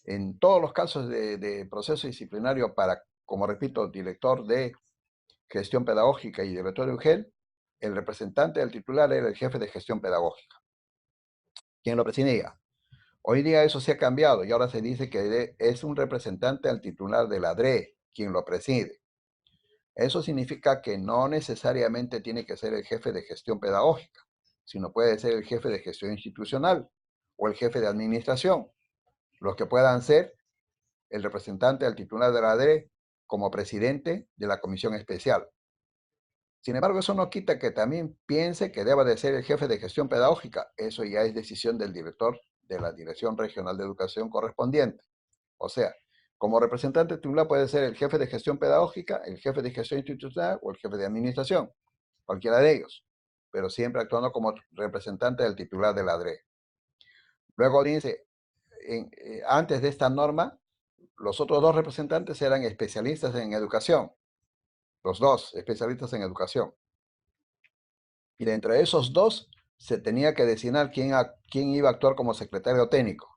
en todos los casos de proceso disciplinario para, como repito, director de gestión pedagógica y director de UGEL, el representante del titular era el jefe de gestión pedagógica, quien lo presidía. Hoy día eso se ha cambiado y ahora se dice que es un representante al titular de la DRE quien lo preside. Eso significa que no necesariamente tiene que ser el jefe de gestión pedagógica, sino puede ser el jefe de gestión institucional o el jefe de administración, los que puedan ser el representante al titular de la DRE como presidente de la comisión especial. Sin embargo, eso no quita que también piense que deba de ser el jefe de gestión pedagógica. Eso ya es decisión del director de la Dirección Regional de Educación correspondiente. O sea, como representante titular puede ser el jefe de gestión pedagógica, el jefe de gestión institucional o el jefe de administración, cualquiera de ellos, pero siempre actuando como representante del titular de la DRE. Luego dice, antes de esta norma, los otros dos representantes eran especialistas en educación, los dos especialistas en educación. Y de entre esos dos se tenía que designar quién iba a actuar como secretario técnico.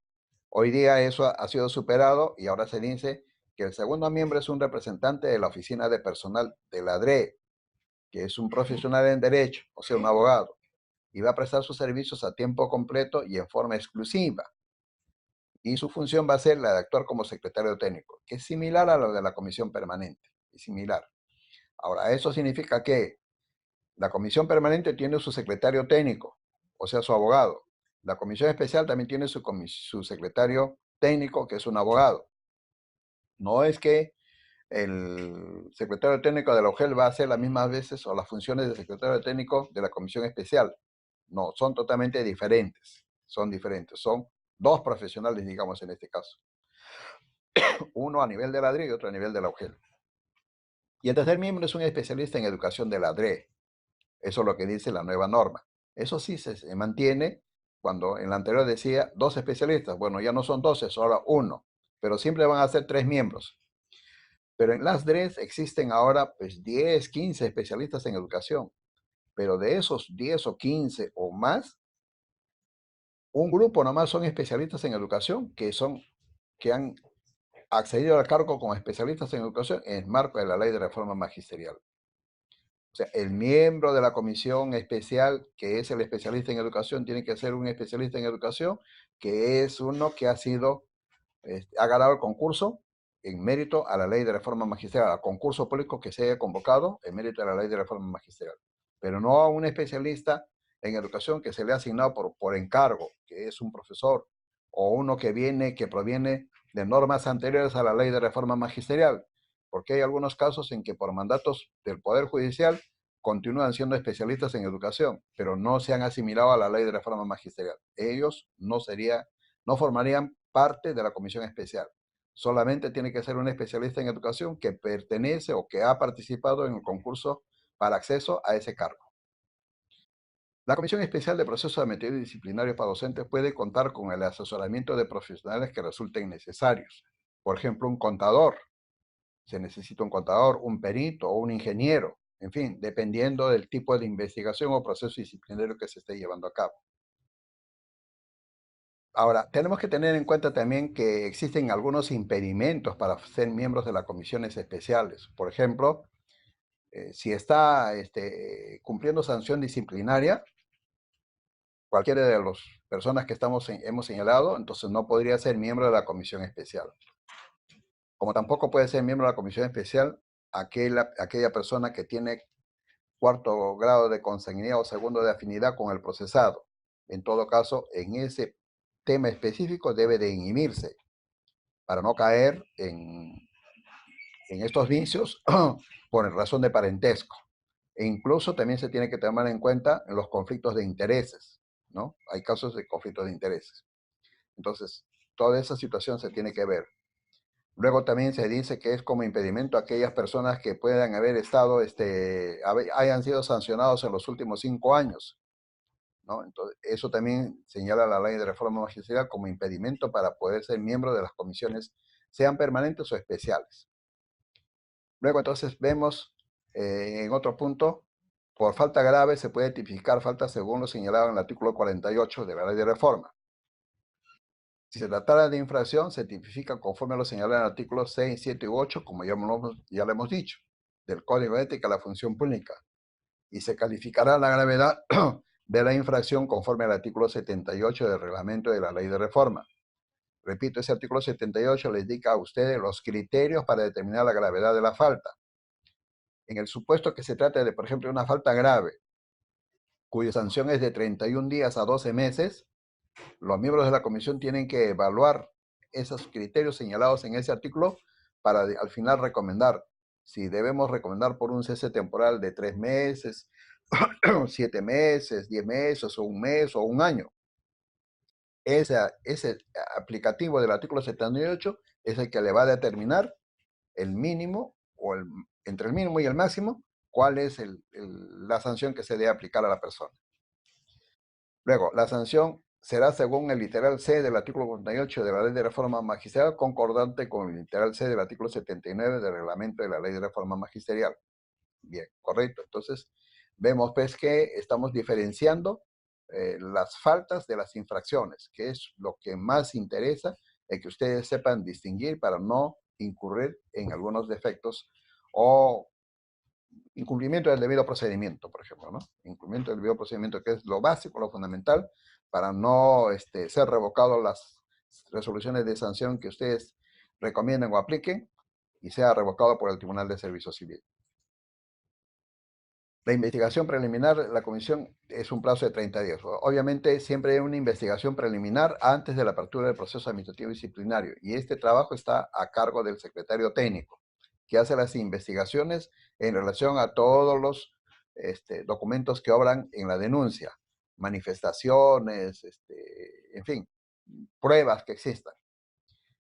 Hoy día eso ha sido superado y ahora se dice que el segundo miembro es un representante de la oficina de personal de la DRE, que es un profesional en derecho, o sea, un abogado, y va a prestar sus servicios a tiempo completo y en forma exclusiva. Y su función va a ser la de actuar como secretario técnico, que es similar a lo de la comisión permanente, es similar. Ahora, eso significa que la comisión permanente tiene su secretario técnico, o sea, su abogado. La comisión especial también tiene su secretario técnico, que es un abogado. No es que el secretario técnico de la UGEL va a hacer las mismas veces o las funciones del secretario técnico de la comisión especial. No, son totalmente diferentes. Son diferentes. Son dos profesionales, digamos, en este caso. Uno a nivel de la DRE y otro a nivel de la UGEL. Y el tercer miembro es un especialista en educación de la DRE. Eso es lo que dice la nueva norma. Eso sí se mantiene cuando en la anterior decía dos especialistas. Bueno, ya no son 12, es ahora uno, pero siempre van a ser 3 miembros. Pero en las DREs existen ahora pues 10, 15 especialistas en educación. Pero de esos 10 o 15 o más, un grupo nomás son especialistas en educación que han accedido al cargo como especialistas en educación en el marco de la Ley de Reforma Magisterial. O sea, el miembro de la comisión especial, que es el especialista en educación, tiene que ser un especialista en educación, que es uno que ha ganado el concurso en mérito a la ley de reforma magisterial, al concurso público que se haya convocado en mérito a la ley de reforma magisterial, pero no a un especialista en educación que se le ha asignado por encargo, que es un profesor, o uno que proviene de normas anteriores a la ley de reforma magisterial, porque hay algunos casos en que por mandatos del Poder Judicial continúan siendo especialistas en educación, pero no se han asimilado a la ley de reforma magisterial. Ellos no formarían parte de la comisión especial. Solamente tiene que ser un especialista en educación que pertenece o que ha participado en el concurso para acceso a ese cargo. La Comisión Especial de Procesos Administrativos y Disciplinarios para Docentes puede contar con el asesoramiento de profesionales que resulten necesarios. Por ejemplo, un contador. Se necesita un contador, un perito o un ingeniero. En fin, dependiendo del tipo de investigación o proceso disciplinario que se esté llevando a cabo. Ahora, tenemos que tener en cuenta también que existen algunos impedimentos para ser miembros de las comisiones especiales. Por ejemplo, si está cumpliendo sanción disciplinaria, cualquiera de las personas que hemos señalado, entonces no podría ser miembro de la comisión especial. Como tampoco puede ser miembro de la comisión especial aquella persona que tiene cuarto grado de consanguinidad o segundo de afinidad con el procesado. En todo caso, en ese tema específico debe de inhibirse para no caer en estos vicios por razón de parentesco. E incluso también se tiene que tomar en cuenta los conflictos de intereses, ¿no? Hay casos de conflictos de intereses. Entonces, toda esa situación se tiene que ver. Luego también se dice que es como impedimento a aquellas personas que puedan haber estado, hayan sido sancionados en los últimos 5 años, ¿no? Entonces, eso también señala la ley de reforma magisterial como impedimento para poder ser miembro de las comisiones, sean permanentes o especiales. Luego entonces vemos en otro punto, por falta grave se puede tipificar falta según lo señalado en el artículo 48 de la ley de reforma. Si se tratara de infracción, se tipifica conforme a lo señalado en el artículo 6, 7 y 8, como ya lo hemos dicho, del Código de Ética de la Función Pública, y se calificará la gravedad de la infracción conforme al artículo 78 del reglamento de la ley de reforma. Repito, ese artículo 78 le indica a ustedes los criterios para determinar la gravedad de la falta. En el supuesto que se trate de, por ejemplo, una falta grave, cuya sanción es de 31 días a 12 meses, los miembros de la comisión tienen que evaluar esos criterios señalados en ese artículo para al final recomendar si debemos recomendar por un cese temporal de 3 meses, 7 meses, 10 meses, o un mes, o un año. Ese aplicativo del artículo 78 es el que le va a determinar el mínimo, o entre el mínimo y el máximo, cuál es la sanción que se debe aplicar a la persona. Luego, la sanción será según el literal C del artículo 48 de la Ley de Reforma Magisterial, concordante con el literal C del artículo 79 del reglamento de la Ley de Reforma Magisterial. Bien, correcto. Entonces, vemos pues que estamos diferenciando las faltas de las infracciones, que es lo que más interesa, que ustedes sepan distinguir para no incurrir en algunos defectos o incumplimiento del debido procedimiento, por ejemplo, ¿no? Incumplimiento del debido procedimiento, que es lo básico, lo fundamental, para no ser revocados las resoluciones de sanción que ustedes recomienden o apliquen y sea revocado por el Tribunal de Servicio Civil. La investigación preliminar, la comisión es un plazo de 30 días. Obviamente siempre hay una investigación preliminar antes de la apertura del proceso administrativo disciplinario y este trabajo está a cargo del secretario técnico, que hace las investigaciones en relación a todos los documentos que obran en la denuncia, manifestaciones, en fin, pruebas que existan.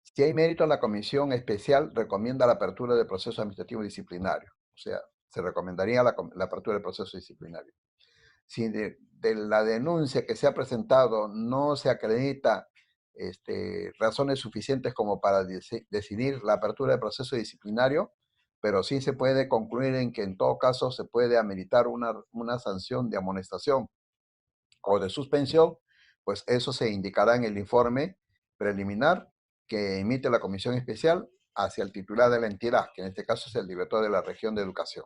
Si hay mérito, la comisión especial recomienda la apertura del proceso administrativo disciplinario, o sea, se recomendaría la apertura del proceso disciplinario. Si de la denuncia que se ha presentado no se acredita razones suficientes como para decidir la apertura del proceso disciplinario, pero sí se puede concluir en que en todo caso se puede ameritar una sanción de amonestación o de suspensión, pues eso se indicará en el informe preliminar que emite la comisión especial hacia el titular de la entidad, que en este caso es el director de la región de educación.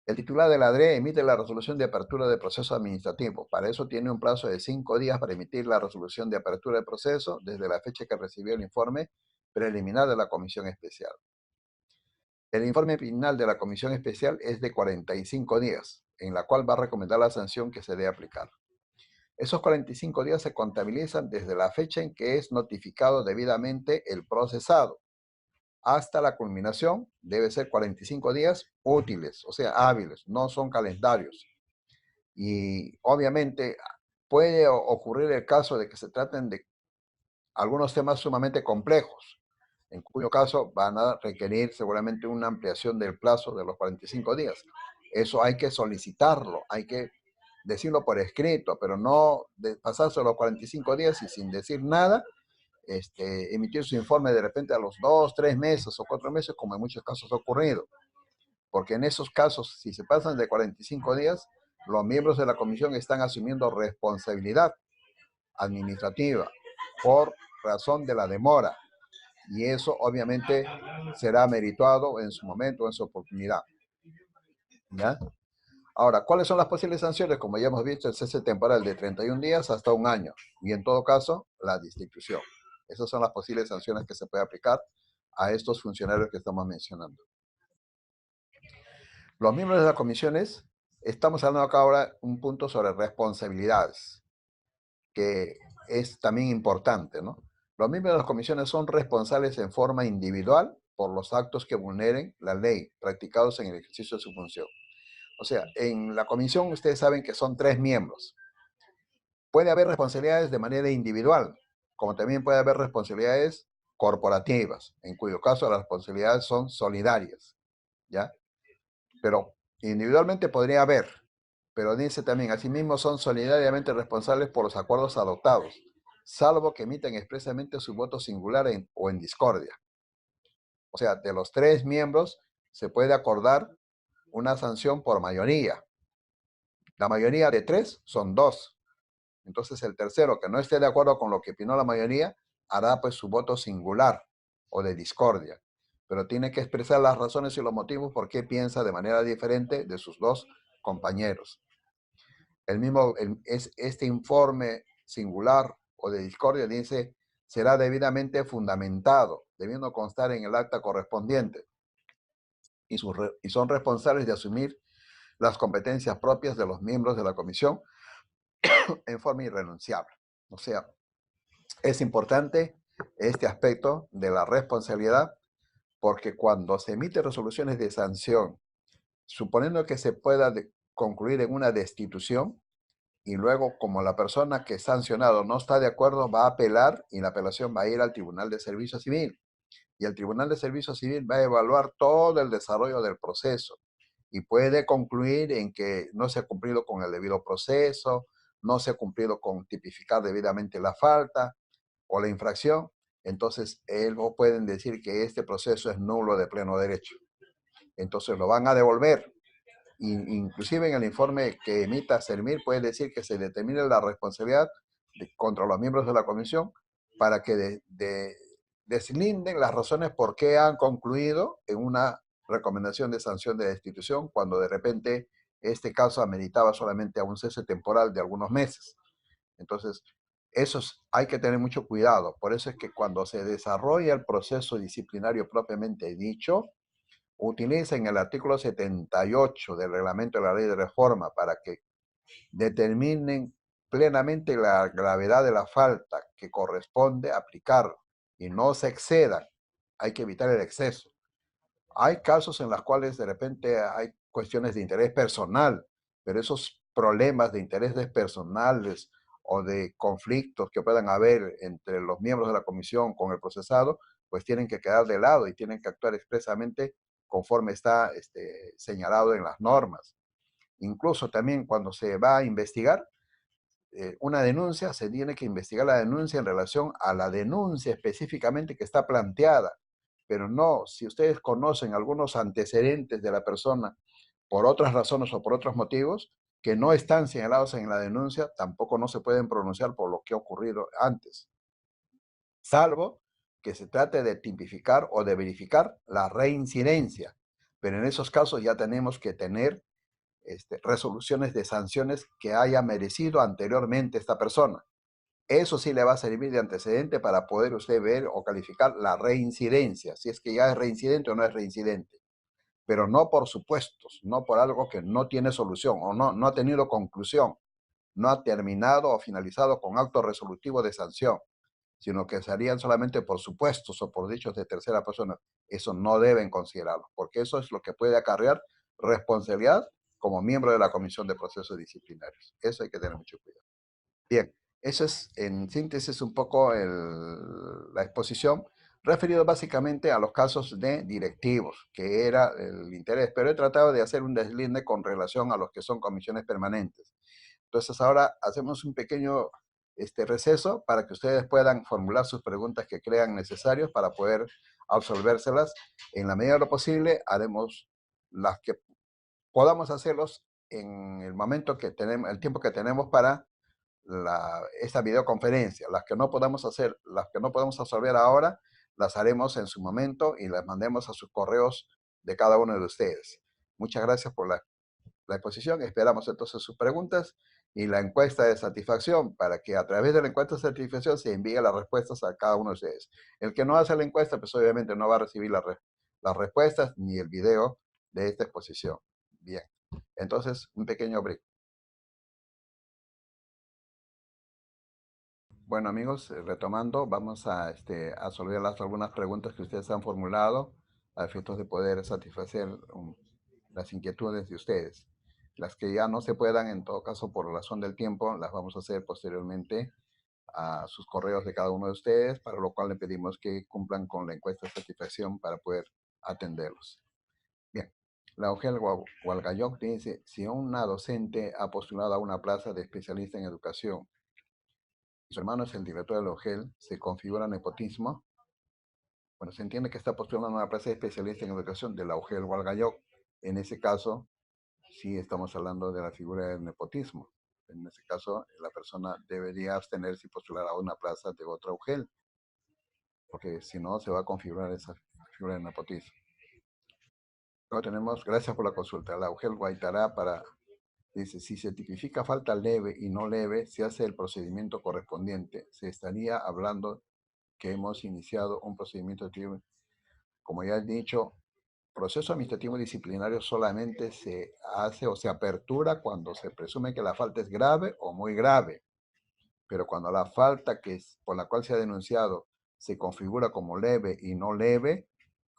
El titular de la DRE emite la resolución de apertura de proceso administrativo. Para eso tiene un plazo de 5 días para emitir la resolución de apertura de proceso desde la fecha que recibió el informe preliminar de la comisión especial. El informe final de la comisión especial es de 45 días, en la cual va a recomendar la sanción que se debe aplicar. Esos 45 días se contabilizan desde la fecha en que es notificado debidamente el procesado. Hasta la culminación debe ser 45 días útiles, o sea, hábiles, no son calendarios. Y obviamente puede ocurrir el caso de que se traten de algunos temas sumamente complejos, en cuyo caso van a requerir seguramente una ampliación del plazo de los 45 días. Eso hay que solicitarlo, hay que decirlo por escrito, pero no pasarse los 45 días y sin decir nada, emitir su informe de repente a los 2, 3 meses o 4 meses, como en muchos casos ha ocurrido. Porque en esos casos, si se pasan de 45 días, los miembros de la comisión están asumiendo responsabilidad administrativa por razón de la demora. Y eso obviamente será merituado en su momento, en su oportunidad. ¿Ya? Ahora, ¿cuáles son las posibles sanciones? Como ya hemos visto, el cese temporal de 31 días hasta un año. Y en todo caso, la destitución. Esas son las posibles sanciones que se puede aplicar a estos funcionarios que estamos mencionando. Los miembros de las comisiones, estamos hablando acá ahora un punto sobre responsabilidades, que es también importante, ¿no? Los miembros de las comisiones son responsables en forma individual por los actos que vulneren la ley practicados en el ejercicio de su función. O sea, en la comisión ustedes saben que son 3 miembros. Puede haber responsabilidades de manera individual, como también puede haber responsabilidades corporativas, en cuyo caso las responsabilidades son solidarias, ¿ya? Pero individualmente podría haber, pero dice también, asimismo son solidariamente responsables por los acuerdos adoptados, salvo que emiten expresamente su voto singular o en discordia. O sea, de los 3 miembros se puede acordar una sanción por mayoría. La mayoría de 3 son 2. Entonces el tercero, que no esté de acuerdo con lo que opinó la mayoría, hará pues su voto singular o de discordia, pero tiene que expresar las razones y los motivos por qué piensa de manera diferente de sus dos compañeros. Este informe singular o de discordia dice será debidamente fundamentado, debiendo constar en el acta correspondiente, y son responsables de asumir las competencias propias de los miembros de la comisión en forma irrenunciable. O sea, es importante este aspecto de la responsabilidad, porque cuando se emiten resoluciones de sanción, suponiendo que se pueda concluir en una destitución, y luego como la persona que es sancionado no está de acuerdo, va a apelar y la apelación va a ir al Tribunal de Servicio Civil. Y el Tribunal de Servicio Civil va a evaluar todo el desarrollo del proceso y puede concluir en que no se ha cumplido con el debido proceso, no se ha cumplido con tipificar debidamente la falta o la infracción. Entonces, ellos pueden decir que este proceso es nulo de pleno derecho. Entonces, lo van a devolver. Inclusive en el informe que emita Sermir puede decir que se determine la responsabilidad contra los miembros de la comisión para que deslinden las razones por qué han concluido en una recomendación de sanción de destitución cuando de repente este caso ameritaba solamente a un cese temporal de algunos meses. Entonces, hay que tener mucho cuidado. Por eso es que cuando se desarrolla el proceso disciplinario propiamente dicho, utilicen el artículo 78 del reglamento de la ley de reforma para que determinen plenamente la gravedad de la falta que corresponde aplicar y no se excedan. Hay que evitar el exceso. Hay casos en los cuales de repente hay cuestiones de interés personal, pero esos problemas de intereses personales o de conflictos que puedan haber entre los miembros de la comisión con el procesado, pues tienen que quedar de lado y tienen que actuar expresamente conforme está señalado en las normas. Incluso también cuando se va a investigar una denuncia, se tiene que investigar la denuncia en relación a la denuncia específicamente que está planteada, pero no, si ustedes conocen algunos antecedentes de la persona por otras razones o por otros motivos que no están señalados en la denuncia, tampoco no se pueden pronunciar por lo que ha ocurrido antes, salvo que se trate de tipificar o de verificar la reincidencia. Pero en esos casos ya tenemos que tener resoluciones de sanciones que haya merecido anteriormente esta persona. Eso sí le va a servir de antecedente para poder usted ver o calificar la reincidencia, si es que ya es reincidente o no es reincidente, pero no por supuestos, no por algo que no tiene solución o no ha tenido conclusión, no ha terminado o finalizado con acto resolutivo de sanción, sino que serían solamente por supuestos o por dichos de tercera persona. Eso no deben considerarlo, porque eso es lo que puede acarrear responsabilidad como miembro de la Comisión de Procesos Disciplinarios. Eso hay que tener mucho cuidado. Bien, eso es en síntesis un poco la exposición, referido básicamente a los casos de directivos, que era el interés, pero he tratado de hacer un deslinde con relación a los que son comisiones permanentes. Entonces ahora hacemos un pequeño receso para que ustedes puedan formular sus preguntas que crean necesarios para poder absolvérselas. En la medida de lo posible haremos las que podamos hacerlos en el momento que tenemos, el tiempo que tenemos para esta videoconferencia. Las que no podamos hacer, las que no podemos resolver ahora, las haremos en su momento y las mandemos a sus correos de cada uno de ustedes. Muchas gracias por la exposición. Esperamos entonces sus preguntas y la encuesta de satisfacción para que a través de la encuesta de satisfacción se envíe las respuestas a cada uno de ustedes. El que no hace la encuesta, pues obviamente no va a recibir las respuestas ni el video de esta exposición. Bien, entonces un pequeño break. Bueno amigos, retomando, vamos a resolver algunas preguntas que ustedes han formulado a efectos de poder satisfacer las inquietudes de ustedes. Las que ya no se puedan, en todo caso, por razón del tiempo, las vamos a hacer posteriormente a sus correos de cada uno de ustedes, para lo cual le pedimos que cumplan con la encuesta de satisfacción para poder atenderlos. Bien, la Ogel Hualgayoc dice, si una docente ha postulado a una plaza de especialista en educación, su hermano es el director de la OGEL, se configura nepotismo. Bueno, se entiende que está postulando a una plaza de especialista en educación de la OGEL Hualgayoc. En ese caso, sí estamos hablando de la figura del nepotismo. En este caso, la persona debería abstenerse y postular a una plaza de otra UGEL, porque si no se va a configurar esa figura de nepotismo. Luego tenemos, gracias por la consulta, la UGEL Guaitará dice, si se tipifica falta leve y no leve, se hace el procedimiento correspondiente. Se estaría hablando que hemos iniciado un procedimiento de, como ya he dicho, proceso administrativo disciplinario solamente se hace o se apertura cuando se presume que la falta es grave o muy grave. Pero cuando la falta por la cual se ha denunciado se configura como leve y no leve,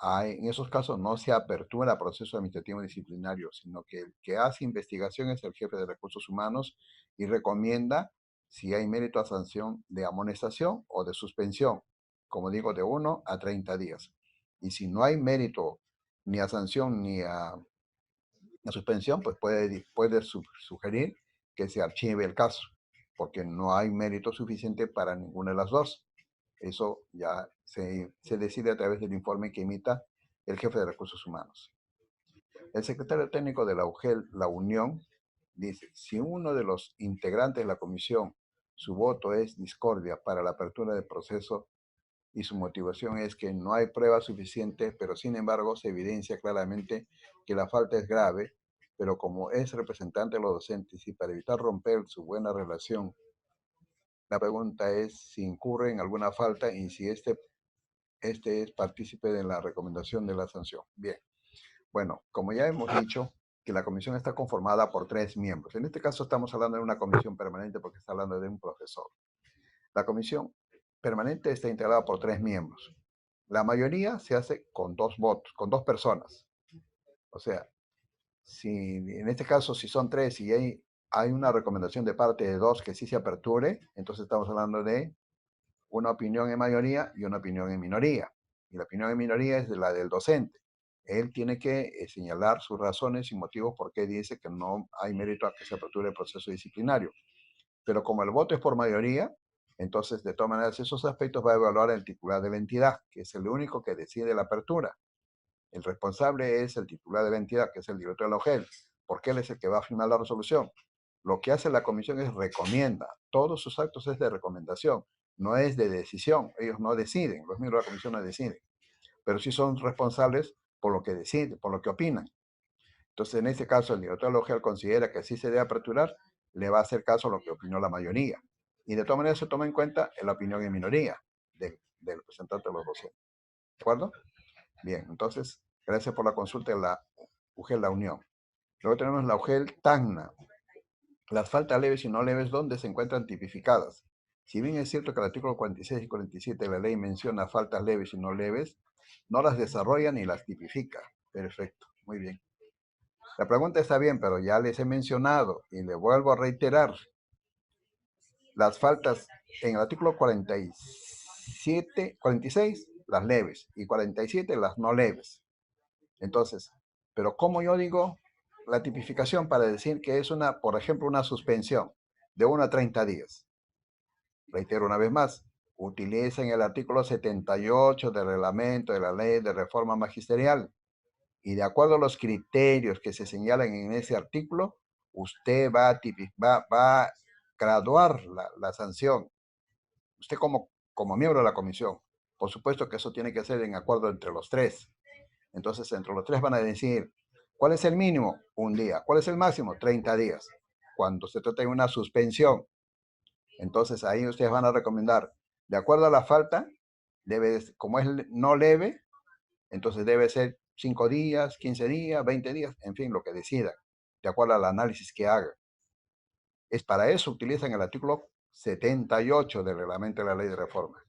en esos casos no se apertura proceso administrativo disciplinario, sino que el que hace investigación es el jefe de recursos humanos y recomienda si hay mérito a sanción de amonestación o de suspensión, como digo, de 1 a 30 días. Y si no hay mérito ni a sanción ni a suspensión, pues puede sugerir que se archive el caso, porque no hay mérito suficiente para ninguna de las dos. Eso ya se decide a través del informe que emita el jefe de recursos humanos. El secretario técnico de la UGEL, la Unión, dice, si uno de los integrantes de la comisión, su voto es discordia para la apertura del proceso y su motivación es que no hay pruebas suficientes, pero sin embargo se evidencia claramente que la falta es grave, pero como es representante de los docentes y para evitar romper su buena relación, la pregunta es si incurre en alguna falta y si este es partícipe de la recomendación de la sanción. Bien, bueno, como ya hemos dicho, que la comisión está conformada por 3 miembros. En este caso estamos hablando de una comisión permanente porque está hablando de un profesor. La comisión permanente está integrada por 3 miembros. La mayoría se hace con 2 votos, con 2 personas. O sea, si en este caso, si son 3 y hay una recomendación de parte de 2 que sí se aperture, entonces estamos hablando de una opinión en mayoría y una opinión en minoría. Y la opinión en minoría es la del docente. Él tiene que señalar sus razones y motivos por qué dice que no hay mérito a que se aperture el proceso disciplinario. Pero como el voto es por mayoría, entonces de todas maneras esos aspectos va a evaluar el titular de la entidad, que es el único que decide la apertura. El responsable es el titular de la entidad, que es el director de la OGEL, porque él es el que va a firmar la resolución. Lo que hace la comisión es recomienda. Todos sus actos es de recomendación, no es de decisión. Ellos no deciden, los miembros de la comisión no deciden, pero sí son responsables por lo que deciden, por lo que opinan. Entonces, en este caso, el director de la OGEL considera que sí se debe aperturar, le va a hacer caso a lo que opinó la mayoría. Y de todas maneras se toma en cuenta la opinión en minoría del representante de los docentes. ¿De acuerdo? Bien, entonces, gracias por la consulta de la UGEL La Unión. Luego tenemos la UGEL Tacna. Las faltas leves y no leves, ¿dónde se encuentran tipificadas? Si bien es cierto que el artículo 46 y 47 de la ley menciona faltas leves y no leves, no las desarrolla ni las tipifica. Perfecto, muy bien. La pregunta está bien, pero ya les he mencionado y le vuelvo a reiterar. Las faltas en el artículo 47, 46, las leves, y 47, las no leves. Entonces, pero como yo digo, la tipificación para decir que es por ejemplo, una suspensión de 1 a 30 días. Reitero una vez más, utilicen el artículo 78 del reglamento de la ley de reforma magisterial y de acuerdo a los criterios que se señalan en ese artículo, usted va a graduar la sanción. Usted como miembro de la comisión. Por supuesto que eso tiene que ser en acuerdo entre los 3. Entonces, entre los 3 van a decir, ¿cuál es el mínimo? 1 día. ¿Cuál es el máximo? 30 días. Cuando se trata de una suspensión, entonces ahí ustedes van a recomendar, de acuerdo a la falta, como es no leve, entonces debe ser 5 días, 15 días, 20 días, en fin, lo que decidan, de acuerdo al análisis que haga. Es para eso utilizan el artículo 78 del reglamento de la ley de reforma.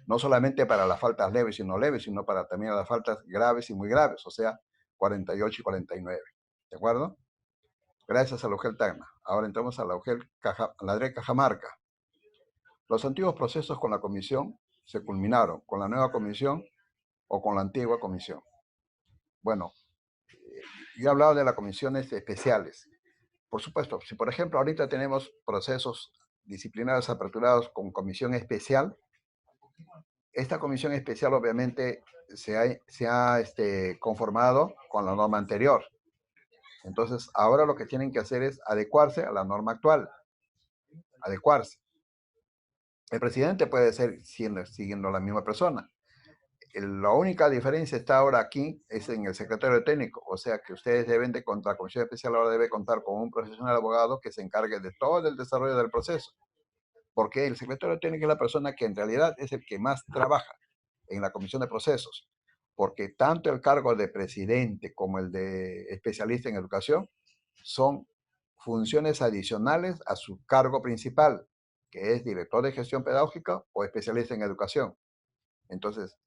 No solamente para las faltas leves y no leves, sino para también las faltas graves y muy graves, o sea, 48 y 49. ¿De acuerdo? Gracias a la UGEL Tacna. Ahora entramos a la UGEL Ladré Cajamarca. Los antiguos procesos con la comisión se culminaron con la nueva comisión o con la antigua comisión. Bueno, yo he hablado de las comisiones especiales. Por supuesto, si por ejemplo ahorita tenemos procesos disciplinarios aperturados con comisión especial, esta comisión especial obviamente se ha conformado con la norma anterior. Entonces, ahora lo que tienen que hacer es adecuarse a la norma actual, adecuarse. El presidente puede ser siguiendo la misma persona. La única diferencia está ahora aquí es en el secretario técnico, o sea que ustedes deben de contar, la Comisión Especial ahora debe contar con un profesional abogado que se encargue de todo el desarrollo del proceso, porque el secretario técnico es la persona que en realidad es el que más trabaja en la Comisión de Procesos, porque tanto el cargo de presidente como el de especialista en educación son funciones adicionales a su cargo principal, que es director de gestión pedagógica o especialista en educación. Entonces,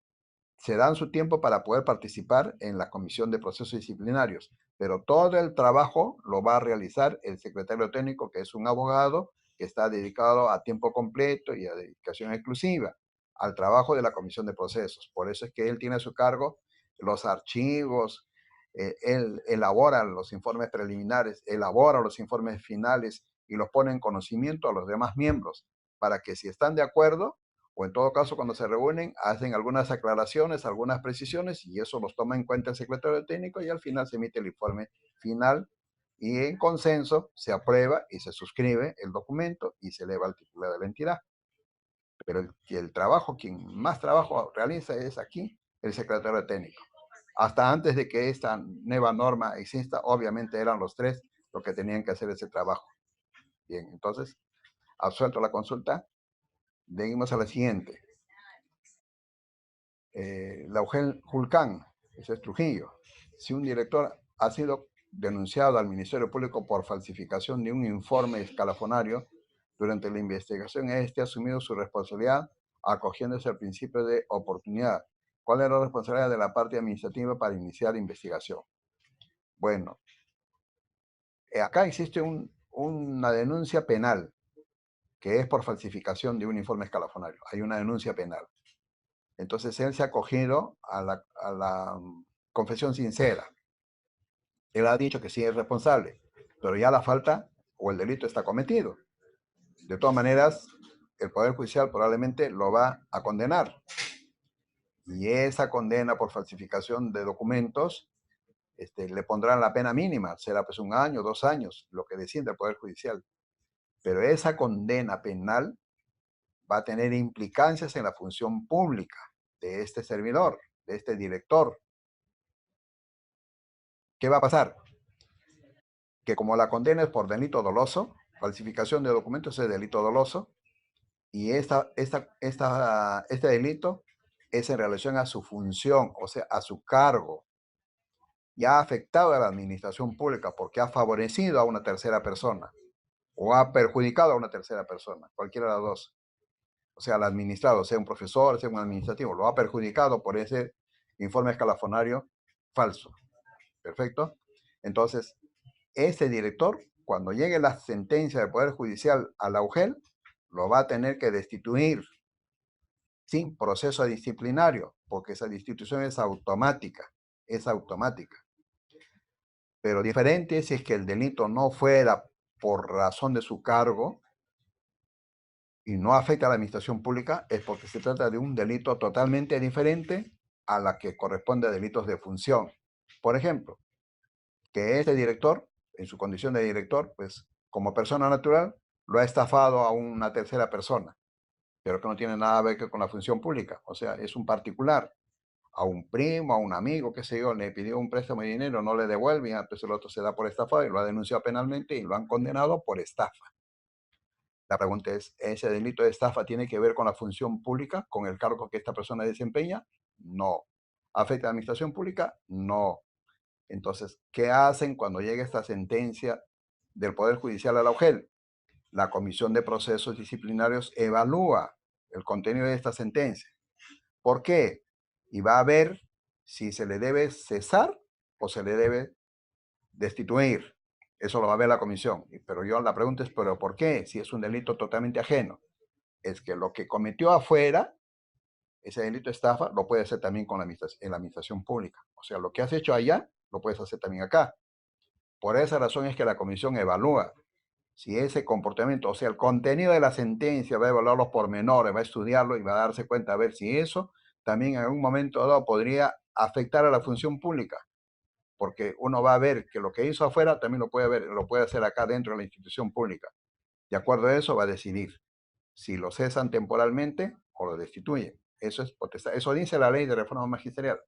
se dan su tiempo para poder participar en la comisión de procesos disciplinarios, pero todo el trabajo lo va a realizar el secretario técnico, que es un abogado que está dedicado a tiempo completo y a dedicación exclusiva al trabajo de la comisión de procesos. Por eso es que él tiene a su cargo los archivos, él elabora los informes preliminares, elabora los informes finales y los pone en conocimiento a los demás miembros para que si están de acuerdo, o en todo caso cuando se reúnen hacen algunas aclaraciones, algunas precisiones y eso los toma en cuenta el secretario técnico y al final se emite el informe final y en consenso se aprueba y se suscribe el documento y se eleva al titular de la entidad. Pero el trabajo, quien más trabajo realiza es aquí el secretario técnico. Hasta antes de que esta nueva norma exista, obviamente eran los tres los que tenían que hacer ese trabajo. Bien, entonces, absuelto la consulta, seguimos a la siguiente. Laugel Julcán, eso es Trujillo. Si un director ha sido denunciado al Ministerio Público por falsificación de un informe escalafonario, durante la investigación este ha asumido su responsabilidad acogiéndose al principio de oportunidad. ¿Cuál es la responsabilidad de la parte administrativa para iniciar investigación? Bueno, acá existe una denuncia penal que es por falsificación de un informe escalafonario. Hay una denuncia penal. Entonces él se ha acogido a la confesión sincera. Él ha dicho que sí es responsable, pero ya la falta o el delito está cometido. De todas maneras, el Poder Judicial probablemente lo va a condenar. Y esa condena por falsificación de documentos le pondrán la pena mínima, será pues 1 año, 2 años, lo que decida el Poder Judicial. Pero esa condena penal va a tener implicancias en la función pública de este servidor, de este director. ¿Qué va a pasar? Que como la condena es por delito doloso, falsificación de documentos es delito doloso, y este delito es en relación a su función, o sea, a su cargo, y ha afectado a la administración pública porque ha favorecido a una tercera persona o ha perjudicado a una tercera persona, cualquiera de las dos. O sea, el administrado, sea un profesor, sea un administrativo, lo ha perjudicado por ese informe escalafonario falso. ¿Perfecto? Entonces, este director, cuando llegue la sentencia del Poder Judicial a la UGEL, lo va a tener que destituir sin proceso disciplinario, porque esa destitución es automática, es automática. Pero diferente si es que el delito no fuera por razón de su cargo y no afecta a la administración pública, es porque se trata de un delito totalmente diferente a la que corresponde a delitos de función. Por ejemplo, que este director, en su condición de director, pues como persona natural, lo ha estafado a una tercera persona, pero que no tiene nada que ver con la función pública. O sea, es un particular, a un primo, a un amigo, qué sé yo, le pidió un préstamo de dinero, no le devuelve, entonces el otro se da por estafado y lo ha denunciado penalmente y lo han condenado por estafa. La pregunta es, ¿ese delito de estafa tiene que ver con la función pública, con el cargo que esta persona desempeña? No. ¿Afecta a la administración pública? No. Entonces, ¿qué hacen cuando llegue esta sentencia del Poder Judicial a la UGEL? La Comisión de Procesos Disciplinarios evalúa el contenido de esta sentencia. ¿Por qué? Y va a ver si se le debe cesar o se le debe destituir. Eso lo va a ver la comisión. Pero yo la pregunta es, ¿pero por qué? Si es un delito totalmente ajeno. Es que lo que cometió afuera, ese delito de estafa, lo puede hacer también en la administración pública. O sea, lo que has hecho allá, lo puedes hacer también acá. Por esa razón es que la comisión evalúa si ese comportamiento, o sea, el contenido de la sentencia, va a evaluar los pormenores, va a estudiarlo y va a darse cuenta a ver si eso también en algún momento dado podría afectar a la función pública. porque uno va a ver que lo que hizo afuera también lo puede ver, lo puede hacer acá dentro de la institución pública. De acuerdo a eso va a decidir si lo cesan temporalmente o lo destituyen. Eso es potestad. Eso dice la ley de reforma magisterial.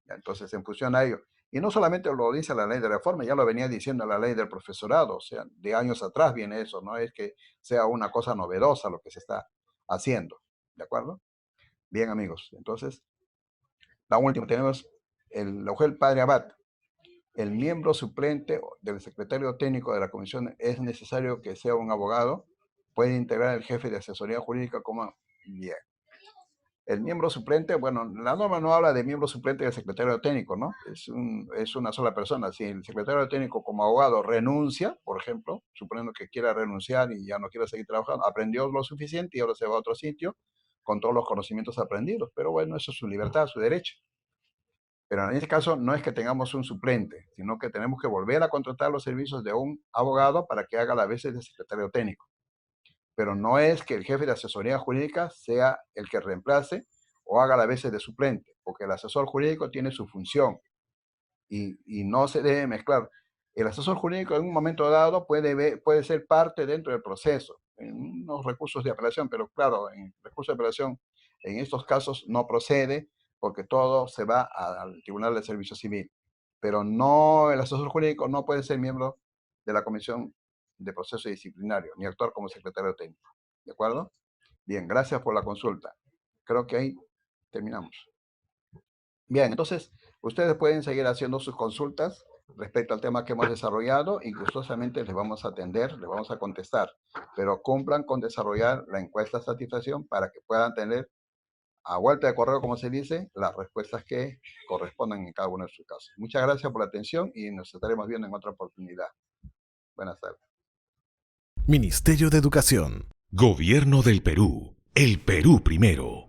Entonces, en función a ello, y no solamente lo dice la ley de reforma, ya lo venía diciendo la ley del profesorado, o sea, de años atrás viene eso, no es que sea una cosa novedosa lo que se está haciendo, ¿de acuerdo? Bien, amigos, entonces, la última, tenemos lo que el padre Abad. El miembro suplente del secretario técnico de la comisión es necesario que sea un abogado, puede integrar el jefe de asesoría jurídica como bien. El miembro suplente, bueno, la norma no habla de miembro suplente del secretario técnico, ¿no? Es una sola persona. Si el secretario técnico como abogado renuncia, por ejemplo, suponiendo que quiera renunciar y ya no quiere seguir trabajando, aprendió lo suficiente y ahora se va a otro sitio con todos los conocimientos aprendidos. Pero bueno, eso es su libertad, su derecho. Pero en este caso no es que tengamos un suplente, sino que tenemos que volver a contratar los servicios de un abogado para que haga las veces de secretario técnico. Pero no es que el jefe de asesoría jurídica sea el que reemplace o haga las veces de suplente, porque el asesor jurídico tiene su función y no se debe mezclar. El asesor jurídico en un momento dado puede ser parte dentro del proceso, en unos recursos de apelación, pero claro, en recursos de apelación en estos casos no procede porque todo se va al Tribunal de Servicio Civil. Pero no, el asesor jurídico no puede ser miembro de la Comisión de Proceso Disciplinario, ni actuar como secretario técnico. ¿De acuerdo? Bien, gracias por la consulta. Creo que ahí terminamos. Bien, entonces ustedes pueden seguir haciendo sus consultas respecto al tema que hemos desarrollado y gustosamente les vamos a atender, les vamos a contestar, pero cumplan con desarrollar la encuesta de satisfacción para que puedan tener a vuelta de correo, como se dice, las respuestas que correspondan en cada uno de sus casos. Muchas gracias por la atención y nos estaremos viendo en otra oportunidad. Buenas tardes. Ministerio de Educación. Gobierno del Perú. El Perú primero.